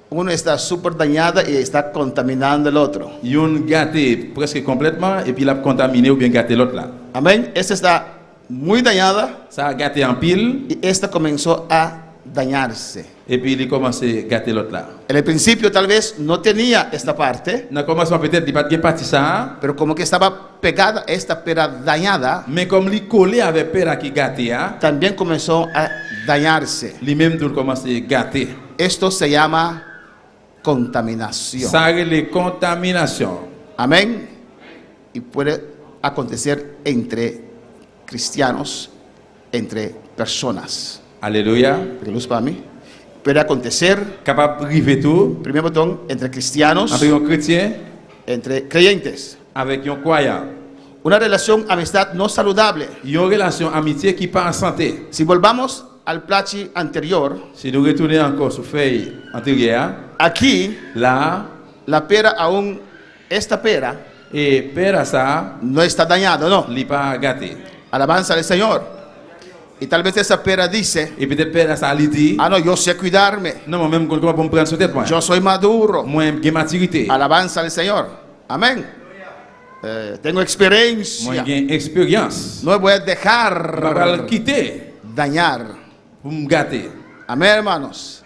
Uno está súper dañada y está contaminando el otro. Une gâté presque complètement et puis il a contaminé ou bien gâté l'autre là. Amén. Esta está muy dañada Ça a gâté en pile y esta comenzó a dañarse. et puis il a commencé à gâter l'autre là. En el principio tal vez no tenía esta parte, Dans le commencement peut-être il pas de parti ça, pero como que estaba pegada a esta pera dañada, mais comme il collé avec père qui gâté, también comenzó a dañarse. lui-même tout commencé à gâter. Esto se llama contaminación. Ça les contamination. Amén. Y puede acontecer entre cristianos, entre personas. Alléluia. ¿Qué luz para mí? Puede acontecer, Capable de priver tout primer botón, entre cristianos, avec un chrétien, entre creyentes. avec un croyant. Una relación, amistad no saludable. Une relation amitié qui pas en santé. Si volvamos al plachi anterior, Si nous retournons encore sur feuille antérieure, aquí là, la pera aún, esta pera et père ça, no está dañada, ¿no? il pas gâté. Alabanza al Señor. Y tal vez esa pera dice, Et peut-être père ça lui dit, ah no, yo sé cuidarme, non, moi même comment me prendre sur tête moi. yo soy maduro. Moi j'ai maturité. Alabanza al Señor. Amén. Tengo Moi experiencia. j'ai expérience. No me voy a Je vais dejar le quitter dañar. pour me gâter. Amén, hermanos.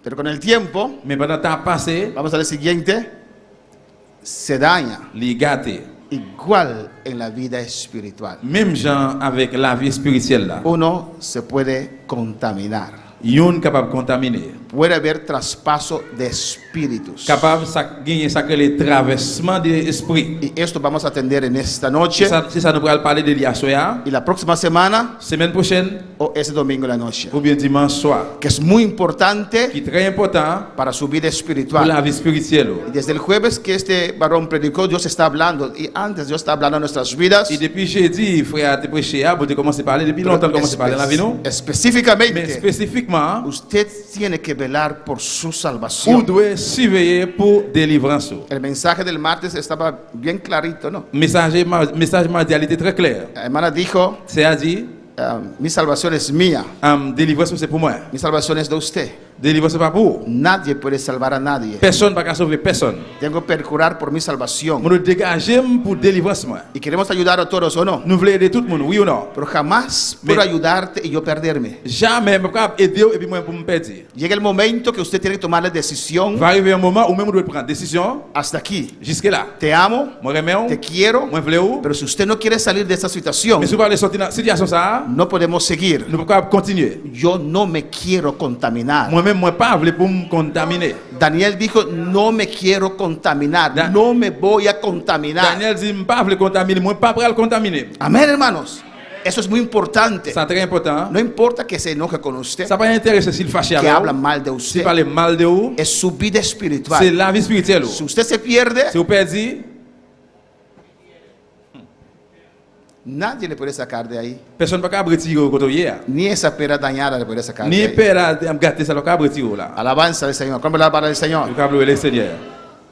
Pero con el tiempo, Mais pendant le temps passé, vamos al siguiente, se daña. les gâter. Igual en la vida espiritual. Même gens avec la vie spirituelle là, Uno se puede contaminar. yon capable de contaminer. Puede haber traspaso de espíritus. Capable de gagner ça que les traversements de l'esprit. Y esto vamos a atender en esta noche Si ça nous pourra parler de l'IA y la próxima semana semaine prochaine o ese domingo en la noche. ou bien dimanche soir, Que es muy importante qui est très important para su vida pour la espiritual. vie spirituelle. Y desde el jueves que este varón predicó, Dios está hablando. Y antes Dios está hablando en nuestras vidas. Et depuis jeudi, frère, tu prêché, vous avez commencé à parler, depuis longtemps commencé à parler dans la vie, non? Mais Específicamente, spécifiquement, usted tiene que velar por su vous salvación. devez surveiller pour délivrance. El mensaje del martes estaba bien clarito, ¿no? Message mondial était très clair. La hermana dijo, C'est-à-dire, mi salvación es mía, délivrance c'est pour moi. mi salvación es de usted. Délivrance c'est pas pour. Nadie puede salvar a nadie. Personne ne peut sauver personne. Tengo que procurar por mi salvación. Nous nous dégageons pour délivrance. Moi. Y queremos ayudar a todos, ¿o no? Nous voulons aider tout le monde, oui ou non? Pero jamás puedo ayudarte y yo perderme. Jamais je ne peux aider et puis moi pour me perdre. Llega el momento que usted tiene que tomar la decisión. Va arriver un moment où même vous devez prendre décision. Hasta aquí. Jusque là. Te amo, Moi remets, te quiero, moi voulez. pero si usted no quiere salir de esta situación, Mais si vous parlez sortir dans cette situation ça, no podemos seguir. nous pouvons continuer. Yo no me quiero contaminar. Moi-même, moi pas voulu pour me contaminer. Daniel dijo, no me quiero contaminar, no me voy a contaminar. Daniel dit, je pas voulu contaminer, moi pas prêt à le contaminer. Amén, hermanos. Eso es muy importante. C'est très important. No importa que se enoje con usted, Ça va intéresser s'il fâche que avec habla vous, mal de s'il usted. parle mal de vous, Es su vida c'est espiritual. la vie spirituelle. Si usted se pierde, Si vous perdez, nadie le puede sacar de ahí. personne ne peut retirer au côté. Ni esa pera dañada le puede sacar de Ni ahí. père à gâter ça, le cap retirer là. Alabanza al Señor. ¿Cómo la para el Señor? Le cap le Seigneur.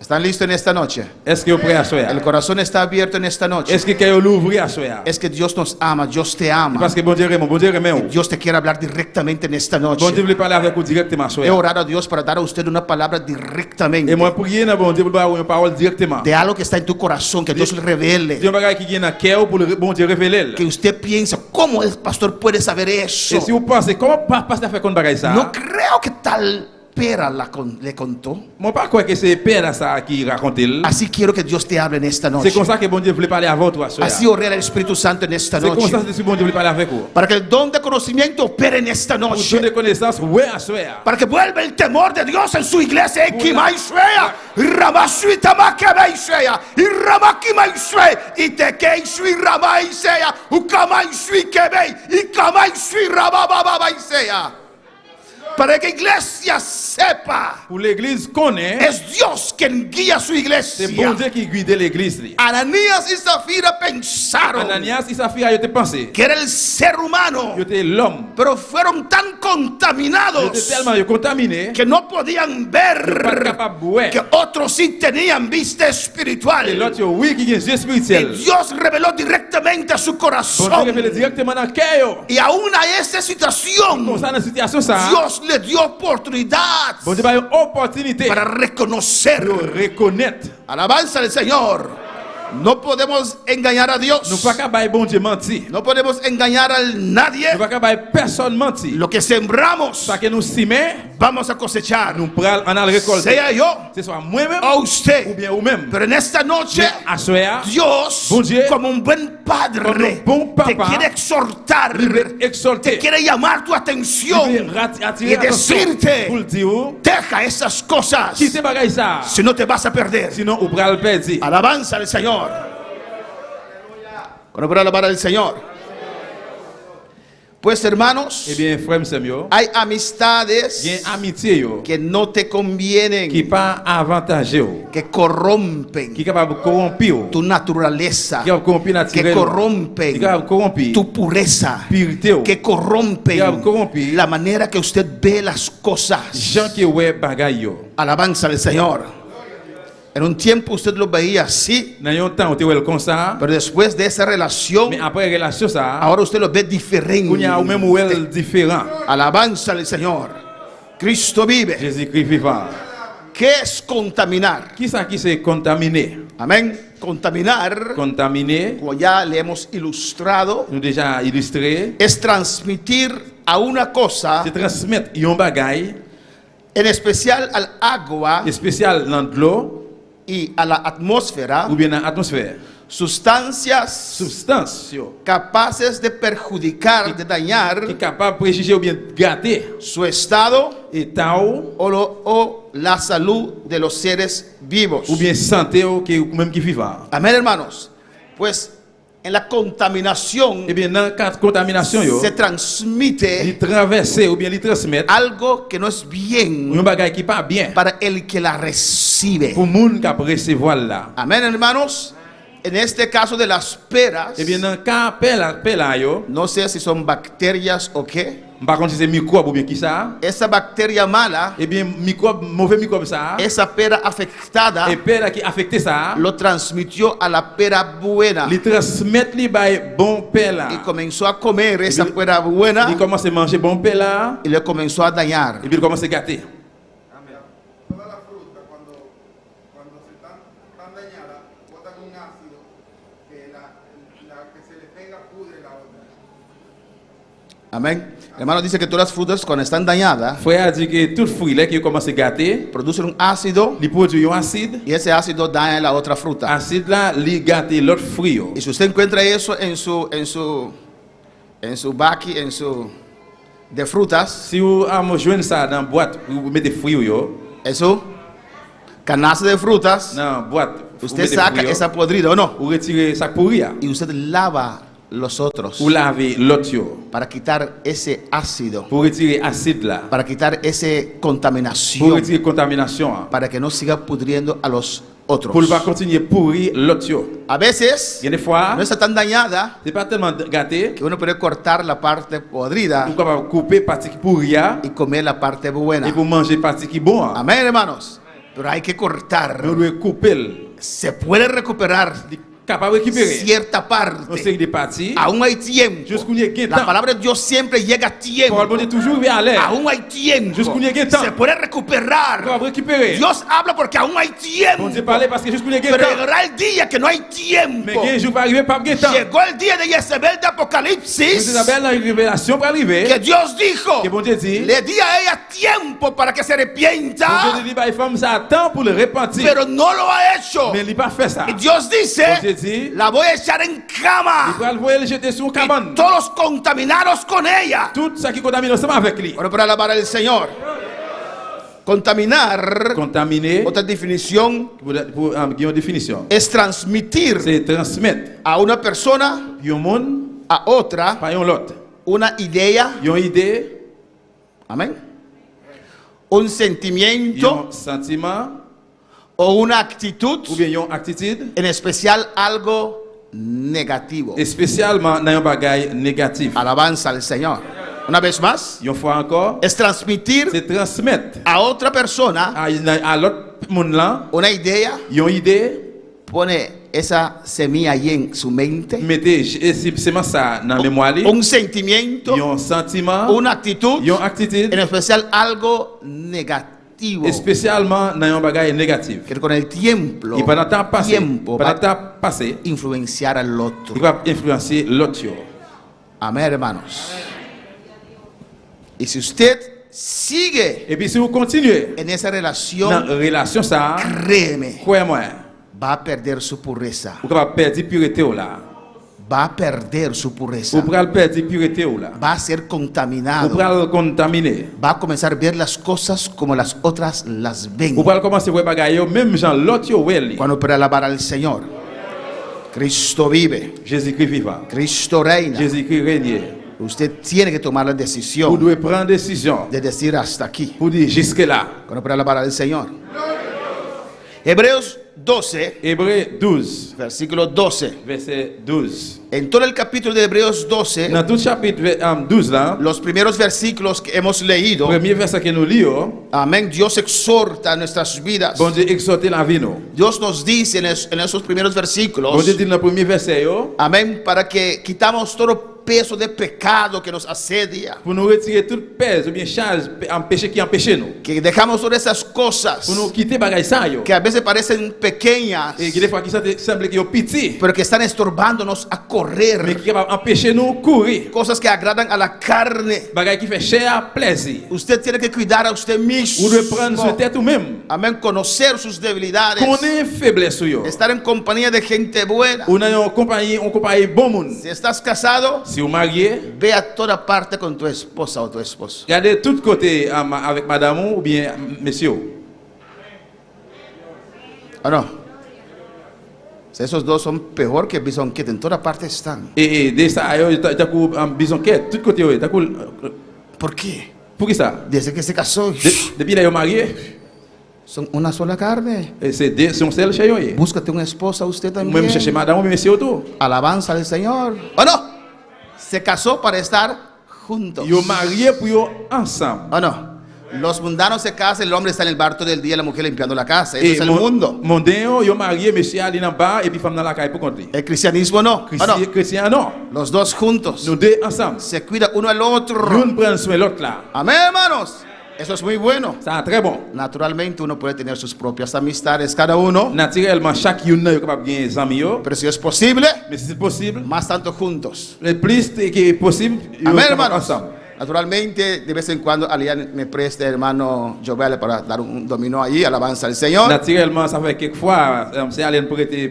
¿Están listos en esta noche? Est-ce que vous prêt à soya? El corazón está abierto en esta noche. Est-ce que vous l'ouvrez à soya? Es que Dios nos ama, Dios te ama. Parce que bon Dieu remet ou. Dios te quiere hablar directamente en esta Bon Dieu noche. voulait parler avec vous directement à He soya. orado a Dios para dar a usted una palabra directamente Et moi prier dans bon Dieu pour parler une parole directement. de algo que está en tu corazón, que Dios le revele. Dieu bagay qui vient dans cœur pour le bon Dieu révéler. Que usted piensa, ¿cómo el pastor puede saber eso? Et si vous pensez comment pasteur fait comme bagay ça? No creo que tal pera le contó. Moi pas croire que c'est père là ça qui raconte. Así quiero que Dios te hable en esta C'est noche. comme ça que bon Dieu voulait parler avec toi soya. Así oré al Espíritu Santo en esta C'est comme noche. ça que bon Dieu voulait parler avec vous. Para que el don de conocimiento opere en esta Pour noche. donner connaissance ouais à soya. Para que vuelva el temor de Dios en su iglesia. Ekimaishuea, Ramasuita Makebaishuea, y Ramakimaishuea, y Tekeishui Ramaisea, Ukamaishui Kebei, y Kamaishui Rabababaisea. Para que iglesia sepa, Pour l'église connaît, es Dios quien guía su c'est iglesia. bon Dieu qui guide l'église. Ananías y Zafira pensaron Ananias et Saphira, yo te pensé. que era el ser humano, Yo te l'homme. pero fueron tan Yo te contaminados tellement yo contaminé. que no podían Yo pas ver capable de voir. que otros sí tenían vista Et espiritual. l'autre yo oui qui est Dieu Y spirituel. Dios reveló directamente a su Bon Dieu révèle corazón. directement dans le cœur. Y aún a esa Comme situación, ça dans la situation ça. Dios le dio oportunidad Bon Dieu a une opportunité para reconocer. de reconnaître. Alabanza al Señor. No podemos engañar a Nous Dios. pas capable bon Dieu mentir. No podemos engañar a nadie. Nous pas capable personne mentir. Lo que sembramos, Ça que nous simer, vamos a cosechar. nous pral en al récolter. Sea yo C'est soit moi-même o ou usted. bien ou même. Pero en esta noche, Mais à soya, Dios, Bon Dieu, como un buen padre, como un bon te papa, quiere exhortar, il veut te exalter. quiere llamar tu Il atención veut y attirer l'attention decirte, pour le dire, deja esas cosas, quittez bagay ça. si no te vas a perder. Sinon, ou pral perdre. Alabanza al Señor. Bueno, para alabar al Señor. Pues hermanos, Eh bien, frère Samuel, hay il y a amistades amitié yo, que no te convienen, qui pas avantageux, que corrompen qui est capable de corrompre, tu naturaleza, qui est capable de corrompre que naturellement, qui est corrompen capable de corrompre tu pureza, pureté, que corrompen corrompe la manera que usted ve las cosas. gens qui ouais bagay yo. Alabanza al Señor. En un tiempo usted lo veía así, Dans un temps où tu es comme ça, pero después de esa relación, mais après relation ça, ahora usted lo ve qu'on y a diferente. ou même où elle différent. Alabanza al Señor. Cristo vive. Jésus-Christ vivant. ¿Qué es contaminar? Qui ça qui s'est contaminé? Amén. Contaminar, Contaminé, como ya le hemos ilustrado, nous déjà illustré, es transmitir a una cosa, c'est transmettre un bagay en especial al agua spécial dans de l'eau y a la atmósfera, ou bien dans l'atmosphère. sustancias Substance yo, capaces de perjudicar, de qui est dañar capable de préjuger ou bien gâter su estado état o la salud de los seres vivos. ou bien santé ou même qui vivant. Amén, hermanos. Pues en la contaminación Eh bien, dans le cas de contamination yo, se transmite il traverser ou bien il transmettre algo que no es bien un bagay qui pas bien para el que la recibe. pour moun qui recevoir là. Amén, hermanos. En este caso de las peras, Eh bien, dans le cas pela yo, no sé si son bacterias o qué, par contre si c'est microbe ou bien qui ça, esa bacteria mala, eh bien microbe mauvais microbe ça, esa pera afectada, et pela qui affecté ça, lo transmitió a la pera buena il transmettre li bay bon pela. y comenzó a comer esa pera buena Il commence à manger bon pela y le comenzó a dañar. et puis il commence à gâter. Toda la fruta, cuando se tan dañada, botan un ácido que la que se le pega pudre la otra. Amén. Hermano, dice que todas las frutas cuando están dañadas Frère a dit que tout fruit là qui commence à gâter, producen un ácido il produit un acide, y ese ácido daña la otra fruta. acide là, il gâte l'autre fruit. Yo. Y si usted encuentra eso en su baki, de frutas, Si vous joignez ça dans boîte, vous mettez fruits yo, eso, canasta de frutas, dans boîte, vous usted mettez saca fruits, esa podrida o no, vous retirez ça pourri y usted lava los otros ou lavez l'autre yo, para quitar ese ácido, pour retirer acide là, para quitar esa pour contaminación, retirer contamination, para que no siga pudriendo a los otros. pour ne pas continuer pourrir l'autre yo. A veces Il y a des fois, no está tan dañada c'est pas tellement gâté, que uno puede cortar la parte podrida vous capable couper partie qui pourri y comer la parte et buena. pour manger partie qui bon. Amén, hermanos. Pero hay que Mais cortar. on doit couper. Se puede recuperar Capable de récupérer. cierta On parte. sait des parties. Aún hay tiempo. Jusqu'où il y a un La temps. palabra de Dios siempre llega a tiempo. Parole de Dieu toujours vers l'air. Aún hay tiempo. Jusqu'où il y a un temps. Se puede recuperar. Capable de récupérer. Dios habla porque aún hay Bon Dieu tiempo. parle parce que jusqu'où il y a un Pero temps. llegará el día que no hay Mais tiempo. un jour va arriver, pas de temps. Llegó el día de Jezebel de Vous Apocalipsis. Isabelle dans une révélation pour arriver. Que Dios dijo, Que bon Dieu dit. le di a ella tiempo para que se Bon Dieu arrepienta, dit, bah, les femmes, ça attend pour le repentir. pero no lo ha hecho. Mais il n'a pas fait ça. Y Dios Bon dice, Dieu dit, la voy a echar en il cama va le voir le jeter sur une cabane. y todos contaminados con ella. Tout ça qui contamine ensemble avec lui. Bueno, para alabar al Señor. Contaminar, Contaminé, otra definición, pour une définition, es transmitir c'est transmettre a una persona, un monde a otra, par un l'autre. una idea, Une idée, amén, un un sentimiento sentiment, o una actitud, ou bien une attitude, en especial algo negativo. et spécialement dans un bagage négatif. Alabanza al Señor. Una vez más, Une fois encore, es transmitir c'est transmettre a otra persona à l'autre monde là, una idea, une idée, pone esa semilla ahí en su mente, mettez simplement ça dans la mémoire, un sentimiento, un sentiment, una actitud, une attitude, en especial algo negativo, et spécialement dans un bagage négatif. que con el tiempo, Et pendant le temps passé, tiempo pendant le va temps passé, a influenciar al otro. il va influencer l'autre. Amén, hermanos. Y si usted sigue Et puis si vous continuez en esa dans relación, la relation, ça, créeme, croyez-moi, va a perder su pureza. vous allez perdre la pureté là. Va a perder su pureza. Vous allez perdre la pureté là. Va a ser Vous contaminado. allez contaminer. Va a comenzar a ver las cosas como las otras las ven. Vous allez commencer à voir bagaille, même gens l'autre ouais. Cuando para alabar al Señor, Cristo vive, Jésus-Christ vivant. Cristo reina. Jésus-Christ règne. Usted tiene que tomar la Vous decisión devez prendre décision de decir hasta aquí. pour dire jusque là. Cuando para alabar al Señor. Hebreos 12, Hébreux 12, versículo 12. verset 12. En todo el capítulo de Hebreos 12, Dans tout chapitre 12 là, los primeros versículos que hemos leído, premier verset que nous lisons, amén, Dios exhorta a nuestras vidas. bon Dieu exhorte la vie nous. Dios nos dice en esos primeros Bon versículos, Dieu dit dans le premier verset yo, amén, para que quitamos todo peso de pecado que nos asedia, pour nous retirer toute pèse ou bien charge en péché qui empêche nous. que dejamos todas esas cosas Pour nous quitter bagaille ça yo. que a veces parecen pequeñas, Et qui des fois qui semble que yo petit, pero que están estorbándonos a mais correr, qui va empêcher nous courir. cosas que agradan a la carne. Bagaille qui fait cher plaisir. Usted tiene que cuidar a usted mismo, Vous devez prendre sur tête ou même. amén, conocer sus debilidades, Connaître faiblesse yo. estar en compañía de gente buena. Ou dans une compagnie bon monde. Si estás casado, Si vous mariez, ve a toda parte con tu esposa o tu esposo. regardez tout côté avec madame ou bien monsieur. ¿O no? Esos dos son peor que bisonquete, en toda parte están. Et de ça yo t'as coup bisonquette tout côté yo, t'as coup ¿Por qué? pour qui ça? Desde que se casó, Depuis là yo marié, son una sola carne. c'est deux son seul chez yo. Búscate una esposa usted Moi también. me chercher madame ou bien monsieur tout. Alabanza al Señor. ¿O no? Se casó para estar juntos. Yo marié pour yo ensemble. ¿O no? Los mundanos se casan, el hombre está en el bar todo el día, la mujer limpiando la casa. Eso es el mundo. Mondain yo marié monsieur aller dans bar et puis femme dans la caille pour compter. El cristianismo no. ¿O no? Chrétien non. Los dos juntos. Nous deux ensemble. Se cuida uno al otro. L'un prend soin l'autre là. Amén, hermanos. Eso es muy bueno. Ça très bon. Naturalmente uno puede tener sus propias amistades cada uno, Naturellement chaque une est capable de gagner des amis yo. pero si es posible, Mais si c'est possible, más tanto juntos. le plus que possible, yo Amén, capable hermanos. ensemble. Naturalmente, de vez en cuando Alian me presta hermano Jovel para dar un dominó allí, alabanza al Señor. Naturellement, ça fait quelques fois, c'est Alain prêter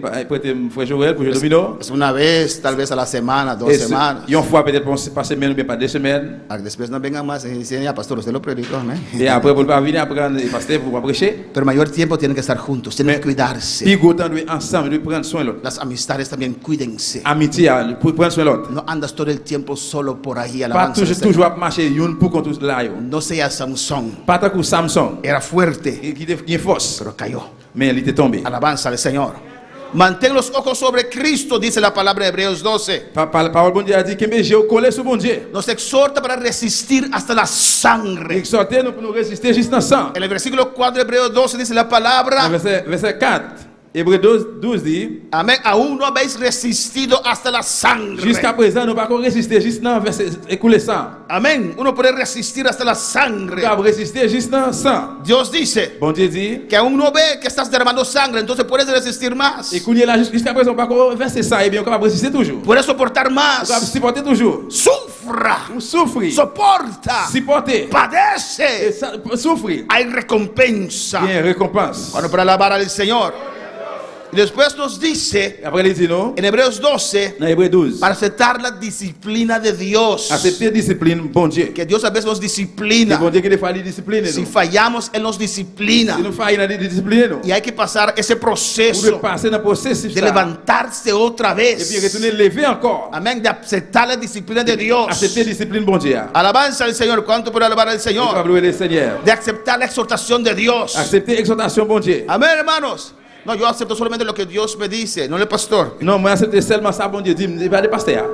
frère Joël pour jouer domino. Es una vez, tal vez a la semana, 2 semanas. Une fois peut-être par semaine ou bien pas 2 semaines. Después no vengan más y dicen, ya pastor, usted lo predicó, amén. Et après, pour pas venir après le pasteur pour prêcher. Pero mayor tiempo tienen que estar juntos, tienen que cuidarse. Puis autant de ensemble, de prendre soin de l'autre. Las amistades también cuídense. Amitié, pour prendre soin de l'autre. No andas todo el tiempo solo por ahí, Pas alabanza al Señor. toujours marcher une pour contre là. No sea Sansón, Pas tant que Samson, era fuerte, qui est force, pero cayó. mais il était tombé. Alabanza al Señor. Mantén los ojos sobre Cristo, dice la palabra de Hebreos 12. Parole bon Dieu a dit que je collé sur bon Dieu. Nos exhorta para resistir hasta la sangre. Exhorter nous pour nous résister juste dans sang. En el versículo 4 de Hebreos 12 dice la palabra. Verset 4. Hébreux 12 dit. Amén. Aún no habéis resistido hasta la sangre. Jusqu'à présent, nous ne pouvons pas résister juste dans verset écouler sang. Amén. Uno puede resistir hasta la sangre. Nous pouvons résister juste dans sang. Dios dice Bon Dieu dit. que aún no ve que estás derramando sangre, entonces puedes resistir más. Et qu'on y est là jusqu'à présent, on ne peut pas verser ça et bien on va résister toujours. Puedes soportar On va más. supporter toujours. Sufra. On souffre. Soporta. Supporter. Et Padece. ça, souffrir. Hay recompensa. Bien, récompense. Bueno, para alabar al Señor. Y después nos dice Après, il dit non. en Hebreos 12 Dans Hébreux 12. para aceptar la disciplina de Dios. Accepter discipline, bon Dieu. Que Dios a veces nos Et disciplina. bon Dieu qui faut discipliner Si nous. fallamos, Él nos disciplina. Si nous faillons dans discipliner nous. Y hay que pasar ese Pour proceso passer dans le processus. de levantarse otra Et puis vez. retourner lever encore. Amén. De aceptar la disciplina de Dios. Accepter discipline, bon Dieu. Alabanza al Señor. ¿Cuánto puede alabar al On va Señor? louer le Seigneur. De aceptar la exhortación de Dios. Accepter exhortation, bon Dieu. Amén, hermanos. No, yo acepto solamente lo que Dios me dice, no el pastor. Non, moi accepter seulement ça, bon Dieu. Dis, pas de pasteur.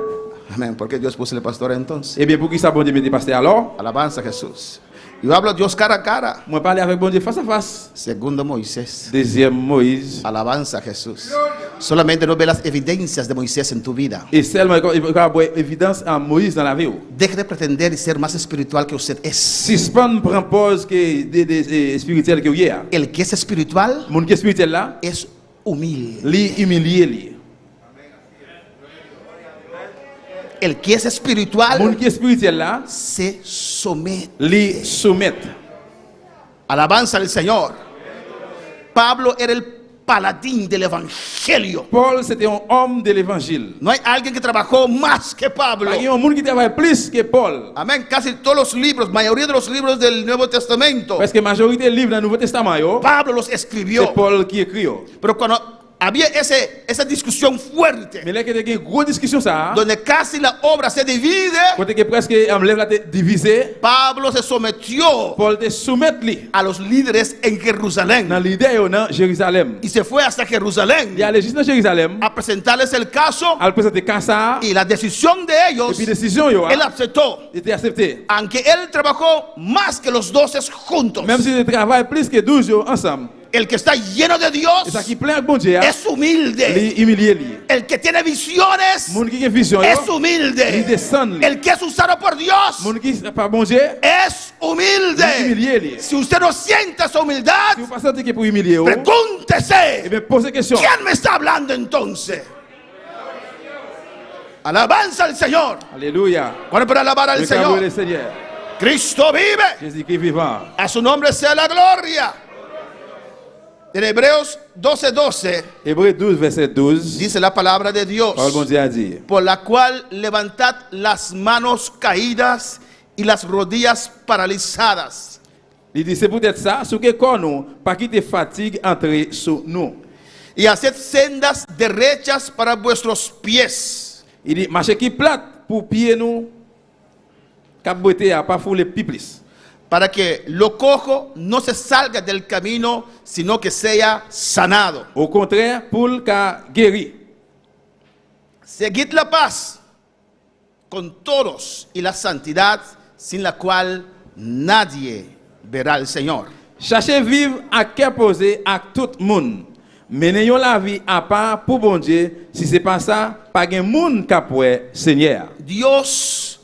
Amén. ¿Por qué Dios puso el pastor entonces? Eh bien, pour qui ça, bon Dieu, me dit pasteur alors? Alabanza a Jesús. Yo hablo a Dios cara a cara. Moi parler avec bon Dieu face à face. Segundo Moisés. Deuxième Moïse. Alabanza a Jesús. Solamente no ve las evidencias de Moisés en tu vida. Et seulement, il va avoir évidence en Moïse dans la vie. Deje de pretender y ser más espiritual que usted es. Suspend prend pause que des spirituels que hier. El que es espiritual Mon qui est spirituel là, es humilde. li humilier li. El que es espiritual Mon qui est spirituel là, se somete. li soumettre. Alabanza al Señor. Pablo era el paladín del evangelio. Paul c'était un homme de l'évangile. No hay alguien que trabajó más que Pablo. Il y a un monde qui travaille plus que Paul. Amén. Casi todos los libros, mayoría de los libros del Nuevo Testamento, Parce que la majorité des livres dans le Nouveau Testament, yo, Pablo los c'est escribió. Paul qui écrit. Yo. Pero cuando había esa discusión fuerte, Mais là, il y a une grosse discussion ça. donde casi la obra se divide, Quand il presque enlève la tête divisée, Pablo se sometió Paul te soumettre li a los líderes en Jerusalén dans l'idée dans Jérusalem. y se fue hasta Jerusalén Il allait juste dans Jérusalem, a presentarles el caso à présenter ça y la decisión de et ellos, puis décision yo, él aceptó, était acceptée. aunque él trabajó más que los 12 juntos. Même si ils travaillent plus que 12 jours ensemble. El que está lleno de Et Dios ça qui plaît avec bon Dieu, es humilde. li humilier li. El que tiene visiones Moun qui a vision es yo, li humilde. descend li. El que es usado por Dios Moun qui par bon Dieu, es li humilde. humilier li. Si usted no siente esa humildad, Si vous pas sentez que pour humilier, eh pregúntese, bien posez question. ¿quién me está hablando entonces? Alabanza al Señor. Alléluia. Bueno, para alabar al Le caveau Señor. le Seigneur. Cristo vive. Jésus-Christ vivant. A su nombre sea la gloria. En Hebreos 12:12 Hébreux 12, verset 12. dice la palabra de Dios, Parole bon Dieu a dit. por la cual levantad las manos caídas y las rodillas paralizadas. Il dit, c'est peut-être ça, ce que quand nous, pas quitter fatigue entrer sur nous. Y haced sendas derechas para vuestros pies. Il dit, marchez qui plate pour pied nous, cap boité à pas fouler piplis. Para que lo cojo no se salga del camino, sino que sea sanado. Au contraire, pour le cas guéri. Seguid la paz con todos y la santidad, sin la cual nadie verá al Señor. Cherchez vivre à cœur posé à tout le monde. Mais n'ayons la vie à part pour bon Dieu, si c'est pas ça, pas de monde qui peut Seigneur. Dios,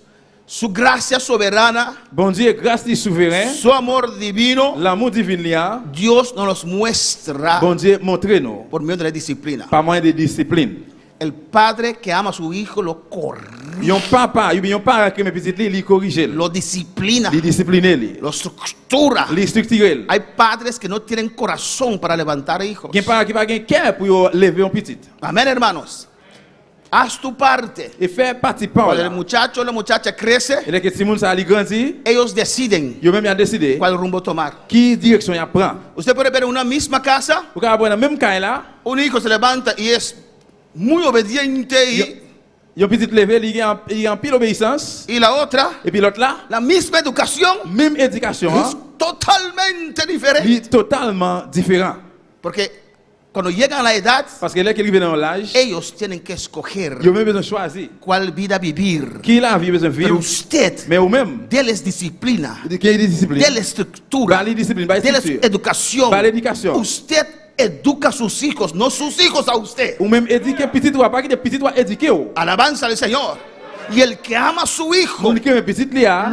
su gracia soberana, Bon Dieu, grâce du souverain, su amor divino, l'amour divin là, Dios nos los muestra bon Dieu montrez-nous por medio de la disciplina. par moyen de discipline. El padre que ama a su hijo lo corrige, Yon papa, yon parent qui mes petites li corrige, lo disciplina, li discipliner li, lo estructura. li structurer. Hay padres que no tienen corazón para levantar hijos. Gen parent qui pas gen cœur pour yo lever un petit. Amén, hermanos. Haz tu parte. Et faire partie par Cuando el là. muchacho o la muchacha crece, Et là que si moun ça li grandi, ellos deciden yo même a décidé cuál rumbo tomar. qui direction y prend. Usted puede ver en una misma casa, Ou ka dans même cas là, un hijo se levanta y es muy obediente yon petit levé, il en pile obéissance y la otra, et puis l'autre là, la misma educación, même éducation, es totalmente diferente. li totalement différent. Porque cuando llegan a la edad, Parce que là qu'ils arrivent dans l'âge, ellos tienen que escoger ils ont même besoin de choisir. cuál vida vivir. Qui la vie besoin de Pero vivre? usted, Mais ou même, déles disciplina, qui est discipline? déles estructura, Vale discipline, vale déles structure. educación. Vale educación. Usted educa a sus hijos, no sus hijos a usted. Ou même éduquer petit toi, pas que des petits toi éduquer ou. Alabanza al Señor. Y el que ama a su hijo, Moun qui est petit li a,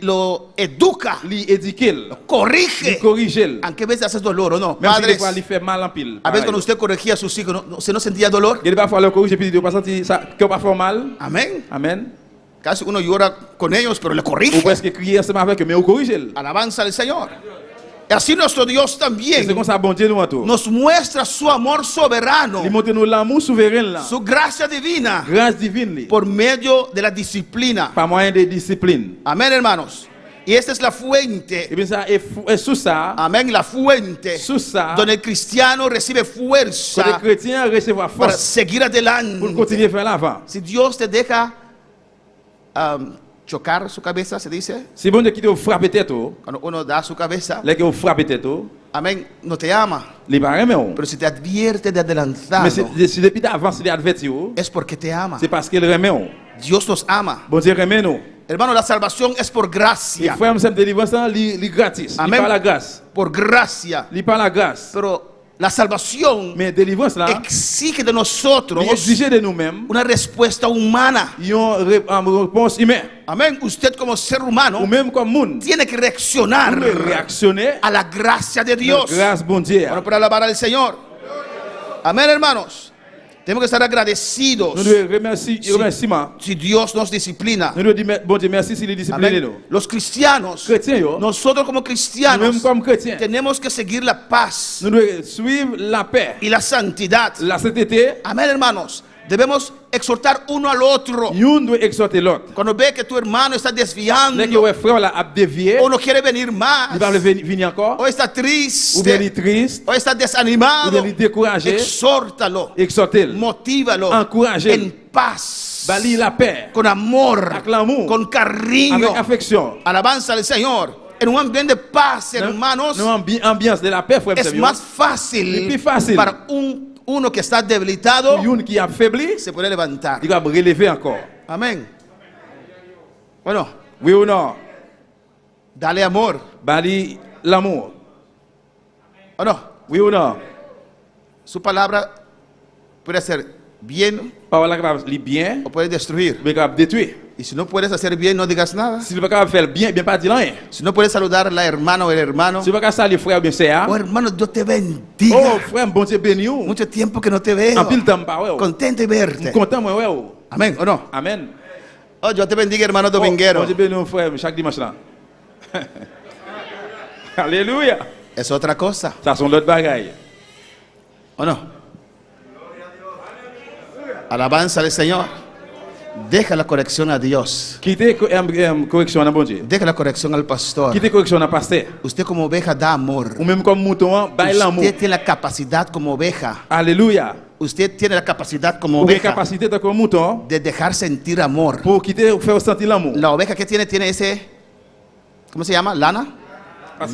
lo educa, li éduquer, li corrige. corriger. Aunque a veces hace dolor o no. Même si des Padres, fois li fait mal en pile. a veces cuando usted corregía a sus hijos, ¿usted no sentía dolor? Il va falloir corriger petit, pas sentir ça que pas faire mal. Amén. Amen. Casi uno llora con ellos, pero le Ou corrige. presque crier ensemble avec eux, mais ou corriger. Alabanza al Señor. Y así nuestro Dios C'est también comme ça bon Dieu nous entoure. nos muestra su amor soberano, Il montre nous l'amour souverain là. su gracia divina, Grâce divine li. por medio de la disciplina. Par moyen de discipline. Amén, hermanos. Y esta es la fuente. Et bien ça est sous ça, Amén, la fuente sous ça, donde el cristiano recibe que les fuerza chrétiens recevoir para force seguir pour adelante. continuer vers l'avant. Si Dios te deja chocar su cabeza, se dice, Si bon Dieu qui te frappe tête, cuando uno da su cabeza, là que vous frappe tête, amén, no te ama. les parents mais on. Pero si te advierte de Mais adelantado, si depuis d'avance il averti, es porque te ama. c'est parce qu'il remet on. Dios nos ama. Bon Dieu remet nous. Hermano, la salvación es por Et gracia. frère, nous sommes délivrance li gratis. Li Amen. par la grâce. Por gracia. Li par la grâce. Pero la salvación Mais délivrance là, exige de nosotros il exige de nous-mêmes una respuesta humana. une réponse humaine. Amén. Usted como ser humano Ou même comme monde, tiene que reaccionar réactionner a la gracia de à Dios. la grâce bon Dieu. Bueno, para alabar al Señor. Amén, hermanos. Tenemos que estar agradecidos Nous devons remerciement. si Dios nos disciplina. Nous devons dire bon Dieu merci s'il est discipliné nous. Amén. Los cristianos, Chrétiens yo, nosotros como nous cristianos, même comme chrétiens, tenemos que seguir la paz nous devons suivre la paix, y la santidad. la sainteté. Amén, hermanos. Debemos exhortar uno al otro. Nous devons exhorter l'autre. Cuando ve que tu hermano está desviando, Dès que votre frère là a dévié, o no quiere venir más, il va venir encore, o está ou bien il est triste, triste, o está ou desanimado, bien il est découragé, exhórtalo, exhortez-le. motívalo Encouragez-le. en paz, Bali la paix, con amor, avec l'amour, con cariño. avec affection. Alabanza al Señor. En un ambiente de paz, hermanos, Dans ambiance de la paix, frère, es más fácil Es plus fácil. para uno que está debilitado, Une qui a affaibli, se puede levantar. il va relever encore. Amén. Bueno, Oui ou non? dale amor. Bali l'amour. ¿O no? Oui ou non? Su palabra puede hacer bien Parole là capable de bien, o puede destruir. mais capable de détruire. Y si no puedes hacer bien, no digas nada. Si tu pas capable de faire bien, bien pas dire rien. Si no puedes saludar a la hermana o el hermano, Si tu pas capable de saluer frère ou bien sœur, oh hermano, Dios te bendiga. oh frère, bon Dieu béni ou. Mucho tiempo que no te veo. En pile temps pas ouais. Contento de verte. Content moi ouais. ou. Amén, ¿o no? Amen. Oh, Dios te bendiga, hermano Oh, dominguero. bon Dieu béni ou frère chaque dimanche là. Alléluia. Es otra cosa, Ça sont l'autre bagaille. ¿o no? Alabanza al Señor. Deja la corrección a Dios. Quittez correction à bon Dieu. Deja la corrección al pastor. Quittez correction à pasteur. Usted como oveja da amor. Ou même comme mouton, bail l'amour. Usted tiene la capacidad como oveja. Alléluia. Usted tiene la capacidad como Ou bien oveja capacité de comme mouton de dejar sentir amor. pour quitter faire sentir l'amour. La oveja que tiene ese, ¿cómo se llama? ¿Lana?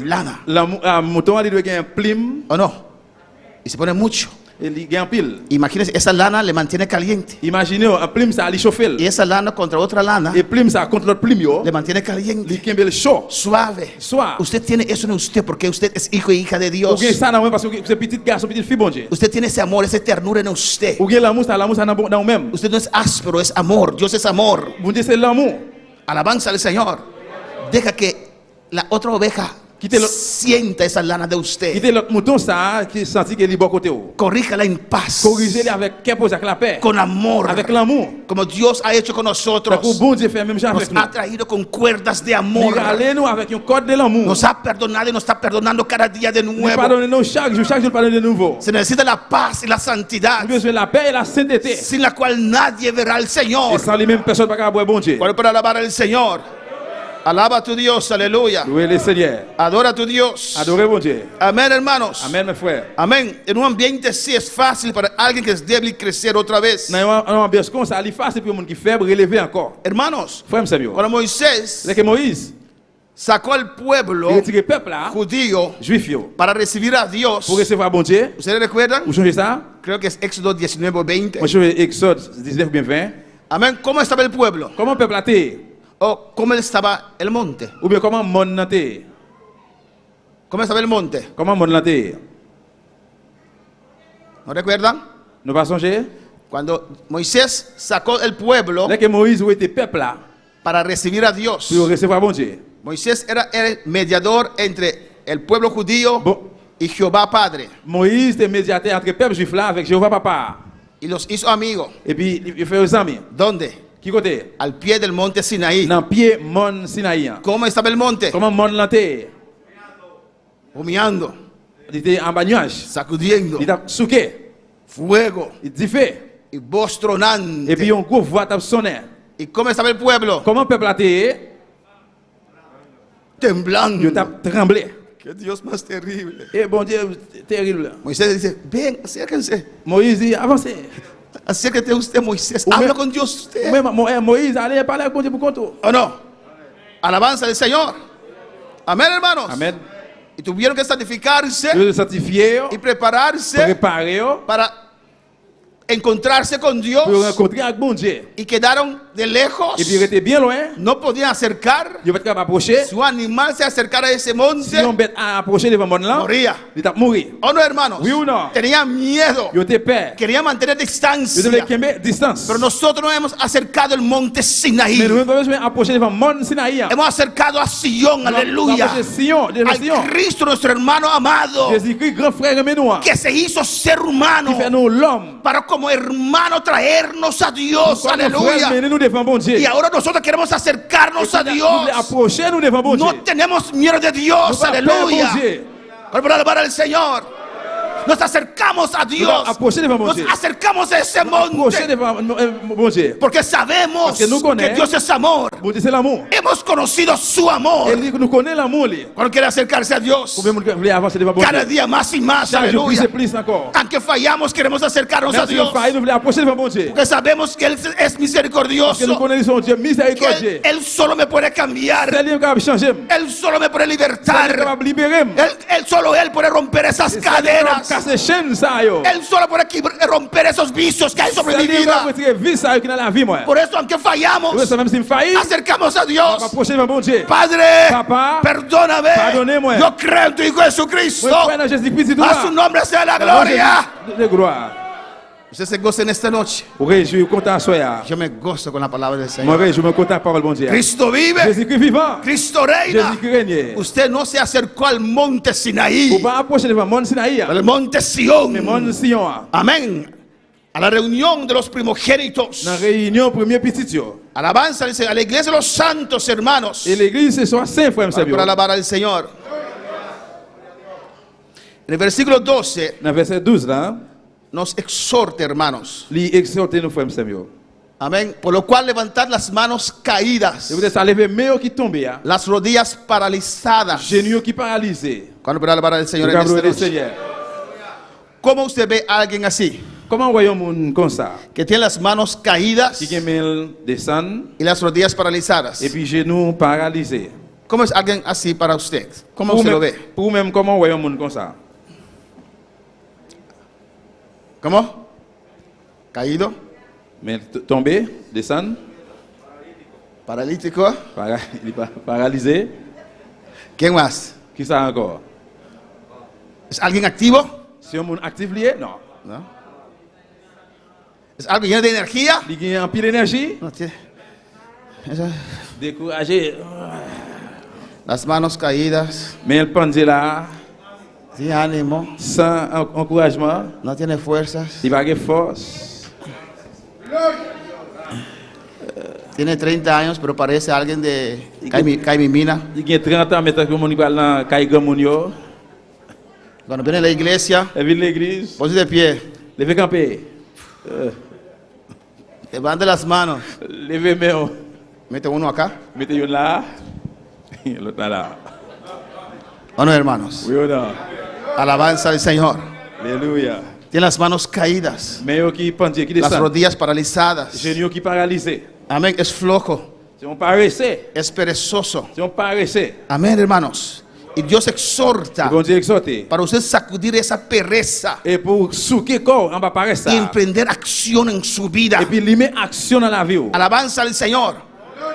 Lana. L'amour mouton il doit gagner un plim ¿O no? Y se pone mucho. et il gagne pile. Imagínese, esa lana le mantiene caliente. Imaginez un plim ça ali chauffer. Y esa lana contra otra lana Et plim ça contre l'autre plim yo, le mantiene il caliente. kembe le chaud. Suave. Suave. Usted tiene eso en usted porque usted es hijo y hija de Ou Dios. bien ça dans parce que c'est petit garçon, petite fille bon Dieu. Usted tiene ese amor, esa ternura en usted. Ou bien l'amour ça dans même. Usted no es áspero, es amor. Dios es amor. Bon Dieu c'est l'amour. Alabanza al Señor. Deja que la otra oveja Quítelo. sienta esa lana de usted. Quitter l'autre mouton ça qui senti qu'il est bon côté ou. Corríjala en paz. Corrigez-le avec qu'est avec la paix. Con amor. Avec l'amour. Como Dios ha hecho con Parce que nosotros. bon Dieu fait même chose Nos avec nous. ha traído con cuerdas de amor. Allez-nous avec un code de l'amour. Nos ha perdonado y nos está perdonando cada día de Nous nuevo. pardonnons chaque jour pardonne de nouveau. Se necesita la paz y la santidad, Nous besoin de la paix et la sainteté. sin la cual nadie verá al Et Señor. sans les mêmes personnes pas capable bon Dieu. ¿Cuál para alabar al Señor? Alaba a tu Dios, aleluya. Louez le Seigneur. Adora a tu Dios. Adorez bon Dieu. Amén, hermanos. Amen mes frères. Amén. En un ambiente así es fácil para alguien que es débil crecer otra vez. Dans un ambiance comme ça, il est facile pour les gens qui faibles relever encore. Hermanos, Frère Samuel. cuando Moisés C'est que Moïse sacó al pueblo Il retire le peuple là, judío juif yo, para recibir a Dios. pour recevoir bon Dieu. ¿Ustedes recuerdan? Vous changez ça? Creo que es Éxodo 19 o 20. Moi je fais Exode 19 bien 20. Amén. ¿Cómo estaba el pueblo? Comment le peuple a été? ¿O cómo estaba el monte? Ou bien comment le monde a été? ¿Cómo estaba el monte? Comment le monde a été? ¿No recuerdan? Nous pas songer? Cuando Moisés sacó el pueblo Dès que Moïse était peuple là, para recibir a Dios. pour recevoir bon Dieu. Moisés era el mediador entre el pueblo judío Bon, y Jehová Padre. Moïse était médiateur entre le peuple juif là avec Jéhovah Papa. Y los hizo amigos. Et puis il fait aux amis. ¿Dónde? Qui côté? Al pie del monte Sinaí. Dans pied mon Sinaï. ¿Cómo estaba el monte? Comment monde l'enté? Humeando, Il était en bas nuage. sacudiendo, Il était souqué. fuego Il dit fait. y voz tronante. Et puis un gros voix t'a sonné. ¿Y cómo estaba el pueblo? Comment le peuple a été? Temblando. Il t'a tremblé. Qué Dios más terrible. Et bon Dieu, terrible. Moisés dice, ven, acérquense. Moïse dit, avancez. Acérquete usted, Moisés. Ou Habla même- con Dios usted. Même Moïse, allez parler avec bon Dieu pour compte. ¿O no? Alabanza del Señor. Amén, hermanos. Amen. Y tuvieron que santificarse Je veux sanctifier, y prepararse préparer, para encontrarse con Dios. pour rencontrer avec bon Dieu. Y quedaron de lejos. Et puis il était bien loin. No podían acercar. Il va être capable d'approcher. Su animal se acercara a ese monte. Si on bête à approcher devant mon là, Moría. il t'a mouru. ¿O no, hermanos? Oui ou non? Tenían miedo. Il était peur. Querían mantener Il distancia. devait quember distance. Pero nosotros nos hemos acercado al monte Sinaí. Mais nous avons besoin d'approcher devant mon Sinaï. Hemos acercado a Sion, aleluya. Approcher Sion, de Al Sion. Cristo, nuestro hermano amado, Jésus-Christ, grand frère et nous, que se hizo ser humano qui fait nous l'homme. para como hermano traernos a Dios, Comme nos frères, aleluya. mener nous devant bon Dieu. Y ahora nosotros queremos acercarnos a Nous Dios. voulons approcher nous devant bon Dieu. No tenemos miedo de Nous Dios, pas peur, bon aleluya. Dieu. Para alabar al Señor. Nos acercamos a Nous Dios. approcher devant bon Nos Dieu. acercamos a ese Approcher monte. devant bon Dieu. Porque sabemos Porque nous que connaît. Dios es amor. Bon Dieu, c'est l'amour. Hemos conocido su amor. Et nous connaissons l'amour. Cuando quiere acercarse a Dios, Combien de voulez avancer devant bon cada Dieu? día más y más, Chaque jour plus aleluya. et plus encore. Aunque fallamos, queremos acercarnos a Même si nous Dios. faillons, nous voulons approcher devant bon Dieu. Porque sabemos que Él es Parce que nous misericordioso. connaissons Dieu Que miséricordieux. él solo me puede cambiar. C'est lui qui va changer. Él solo me puede C'est lui qui libertar. va libérer. Solo Él puede romper esas C'est lui qui va cadenas. casser chaînes ça yo. Él solo puede romper esos vicios que hay sobre C'est mi lui qui va vida. retirer vie ça qui dans la vie moi. Por eso, aunque fallamos, Pour ça même si nous faillons, acercamos a on va Dios. approcher devant bon Dieu. Padre, Papa, perdóname. pardonnez-moi. Yo creo en tu Hijo Jesucristo. Moi, frère dans Jésus-Christ, c'est A su tout. nombre sea la gloria. De gloire. Usted se goza en esta noche. Pour réjouir, content soyez. Yo me gozo con la palabra del Moi, Señor. réjouis, me content par le bon Dieu. Cristo vive. Jésus-Christ vivant. Cristo reina. Jésus-Christ règne. Usted no se acercó al monte Pour Sinaí, pas approcher devant mon Sinaï. al monte Mais Sion. mon Sion. Amén. A la reunión de los primogénitos. Dans la réunion, premier petit yo. Alabanza dice, a la iglesia de los santos hermanos. Et l'église, c'est soit saint, frère, Para alabar al Señor. En el versículo 12 Dans verset 12 là, nos exhorta, hermanos. lui exhorte nos frères, Samuel. Amén. Por lo cual levantad las manos caídas, Et vous êtes à lever meilleur qui tombe, las rodillas paralizadas. genoux qui paralysé. Cuando para alabar al Señor en Regarde esta le noche. Seigneur. ¿Cómo usted ve a alguien así? Comment voyons un comme ça? Que tiene las manos caídas Qui main descend y las rodillas paralizadas. et puis genoux paralysés. ¿Cómo es alguien así para usted? ¿Cómo usted lo ve? Pour même, comment voyons un comme ça? ¿Cómo? ¿Caído? Mais tomber, descendre, ¿Paralítico? paralysé. ¿Quién más? Qui ça encore? ¿Es alguien activo? Si on est actif lié? Non. ¿No? ¿Es alguien lleno de energía? Il y a un pile d'énergie, No tiene. Esa- découragé. Las manos caídas, Mais il pendait là, sin ánimo, sans encouragement, no tiene fuerzas. il va avoir force. Tiene 30 años, pero parece alguien de Caimimina. Il y a 30 ans, maintenant que mon parle dans Caïga Mounio, Cuando viene a la iglesia, il vient l'église, ponte de pie, levez camper, levante las manos. levez main, Mete uno acá. mettez une là, l'autre là. ¿O no, hermanos? Oui ou non? Alabanza al Señor. Alléluia. Tiene las manos caídas, Main qui pendait, qui las descend, rodillas paralizadas. genoux qui paralysé. Amén. Es flojo. C'est un paresseux. es perezoso. C'est un paresseux. Amén, hermanos. Y Dios exhorta Bon Dieu exhorté. para usted sacudir esa pereza Et pour souquer corps, on va paresse y ça. emprender acción en su vida. Et puis lui met action dans la vie. Alabanza al Señor.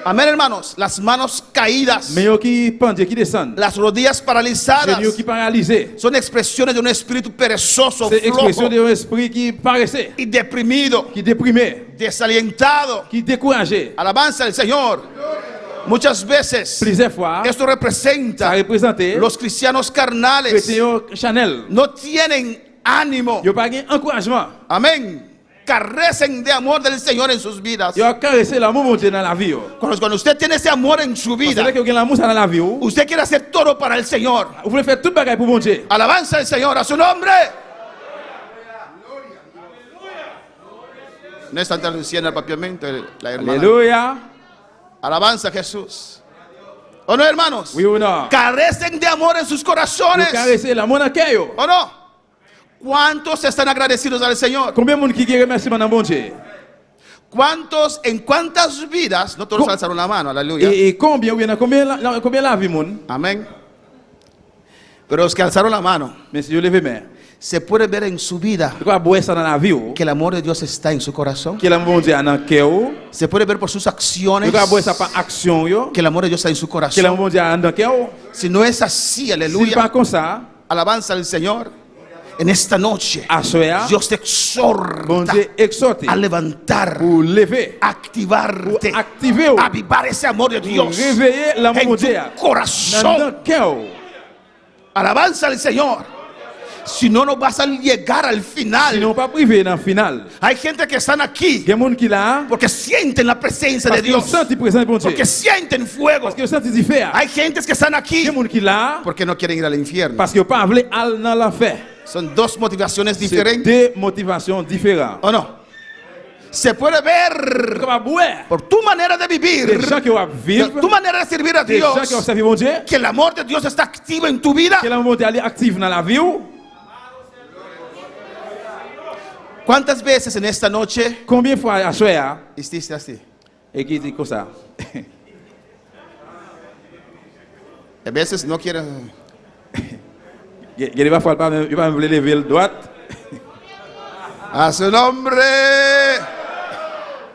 Amén, hermanos. Las manos caídas, Mais yo qui pendent, qui descendent. las rodillas paralizadas, Genoux qui paralysés. son expresiones de un espíritu perezoso, C'est expression flojo d'un esprit qui paressait, y deprimido, qui déprimé, desalientado. qui découragé. Alabanza al Señor. Muchas veces Plusieurs fois, esto ça representa représentait los cristianos carnales chrétien Chanel. no tienen ánimo. Yo pas gain encouragement. Amén. Carecen de amor del Señor en sus vidas. Yo caressé l'amour mon Dieu dans la vie. Cuando usted tiene ese amor en su vida, C'est que vous l'amour ça dans la vie. Vous usted quiere hacer todo para el Señor. voulez faire tout bagaille pour mon Dieu. Alabanza al Señor, a su nombre. No están traduciendo papiamento la hermana. Alléluia. Alabanza a Jesús. ¿O no, hermanos? Oui ou non? Carecen de amor en sus Vous corazones. caressez l'amour dans cœur. ¿O no? ¿Cuántos están agradecidos al Señor? Combien de monde qui remercie mon bon Dieu? ¿Cuántos, en cuántas vidas? No todos alzaron la mano, aleluya. Et combien ou bien combien la vie monde? Amén. Pero los que alzaron la mano, Mais si je lève main. se puede ver en su vida De quoi boire ça dans la vie? que el amor de Dios está en su corazón. Que l'amour bon Dieu dans cœur. Se puede ver por sus acciones De quoi boire ça par action yo? que el amor de Dios está en su Que l'amour corazón. bon Dieu dans cœur. Si no es así, Si pas aleluya, comme ça, alabanza al Señor. En esta noche, à soir, Dios te bon exhorta Dieu exhorte a levantar, pour lever, a activarte, pour activer, a avivar ese amor de pour Dios réveiller l'amour en bon tu Dieu dans corazón. cœur. Alabanza al Señor. Si no, no vas a llegar al final. Sinon pas privé dans le final. Hay gente que están aquí Il y a des gens qui là porque sienten la presencia de parce qu'ils Dios, sentent la présence de bon Dieu. porque sienten fuego. Parce qu'ils sentent du feu. Hay gentes que están Il y aquí a des gens qui là porque no quieren ir al infierno. parce qu'ils pas voulu aller dans l'enfer. Son dos motivaciones C'est diferentes. deux motivations différentes. ¿O no? Se puede ver Comment boire? por tu manera de vivir, Des gens qui vont vivre, tu manera de servir a des gens qui vont Dios, servir mon Dieu, que el amor de Dios está activo en tu vida. que l'amour bon Dieu est actif dans la vie. ¿Cuántas veces en esta noche Combien de fois à soir hiciste así? et qui dit comme ça? A veces no quieres. Il y a des fois il va me lever le droite. A su nombre.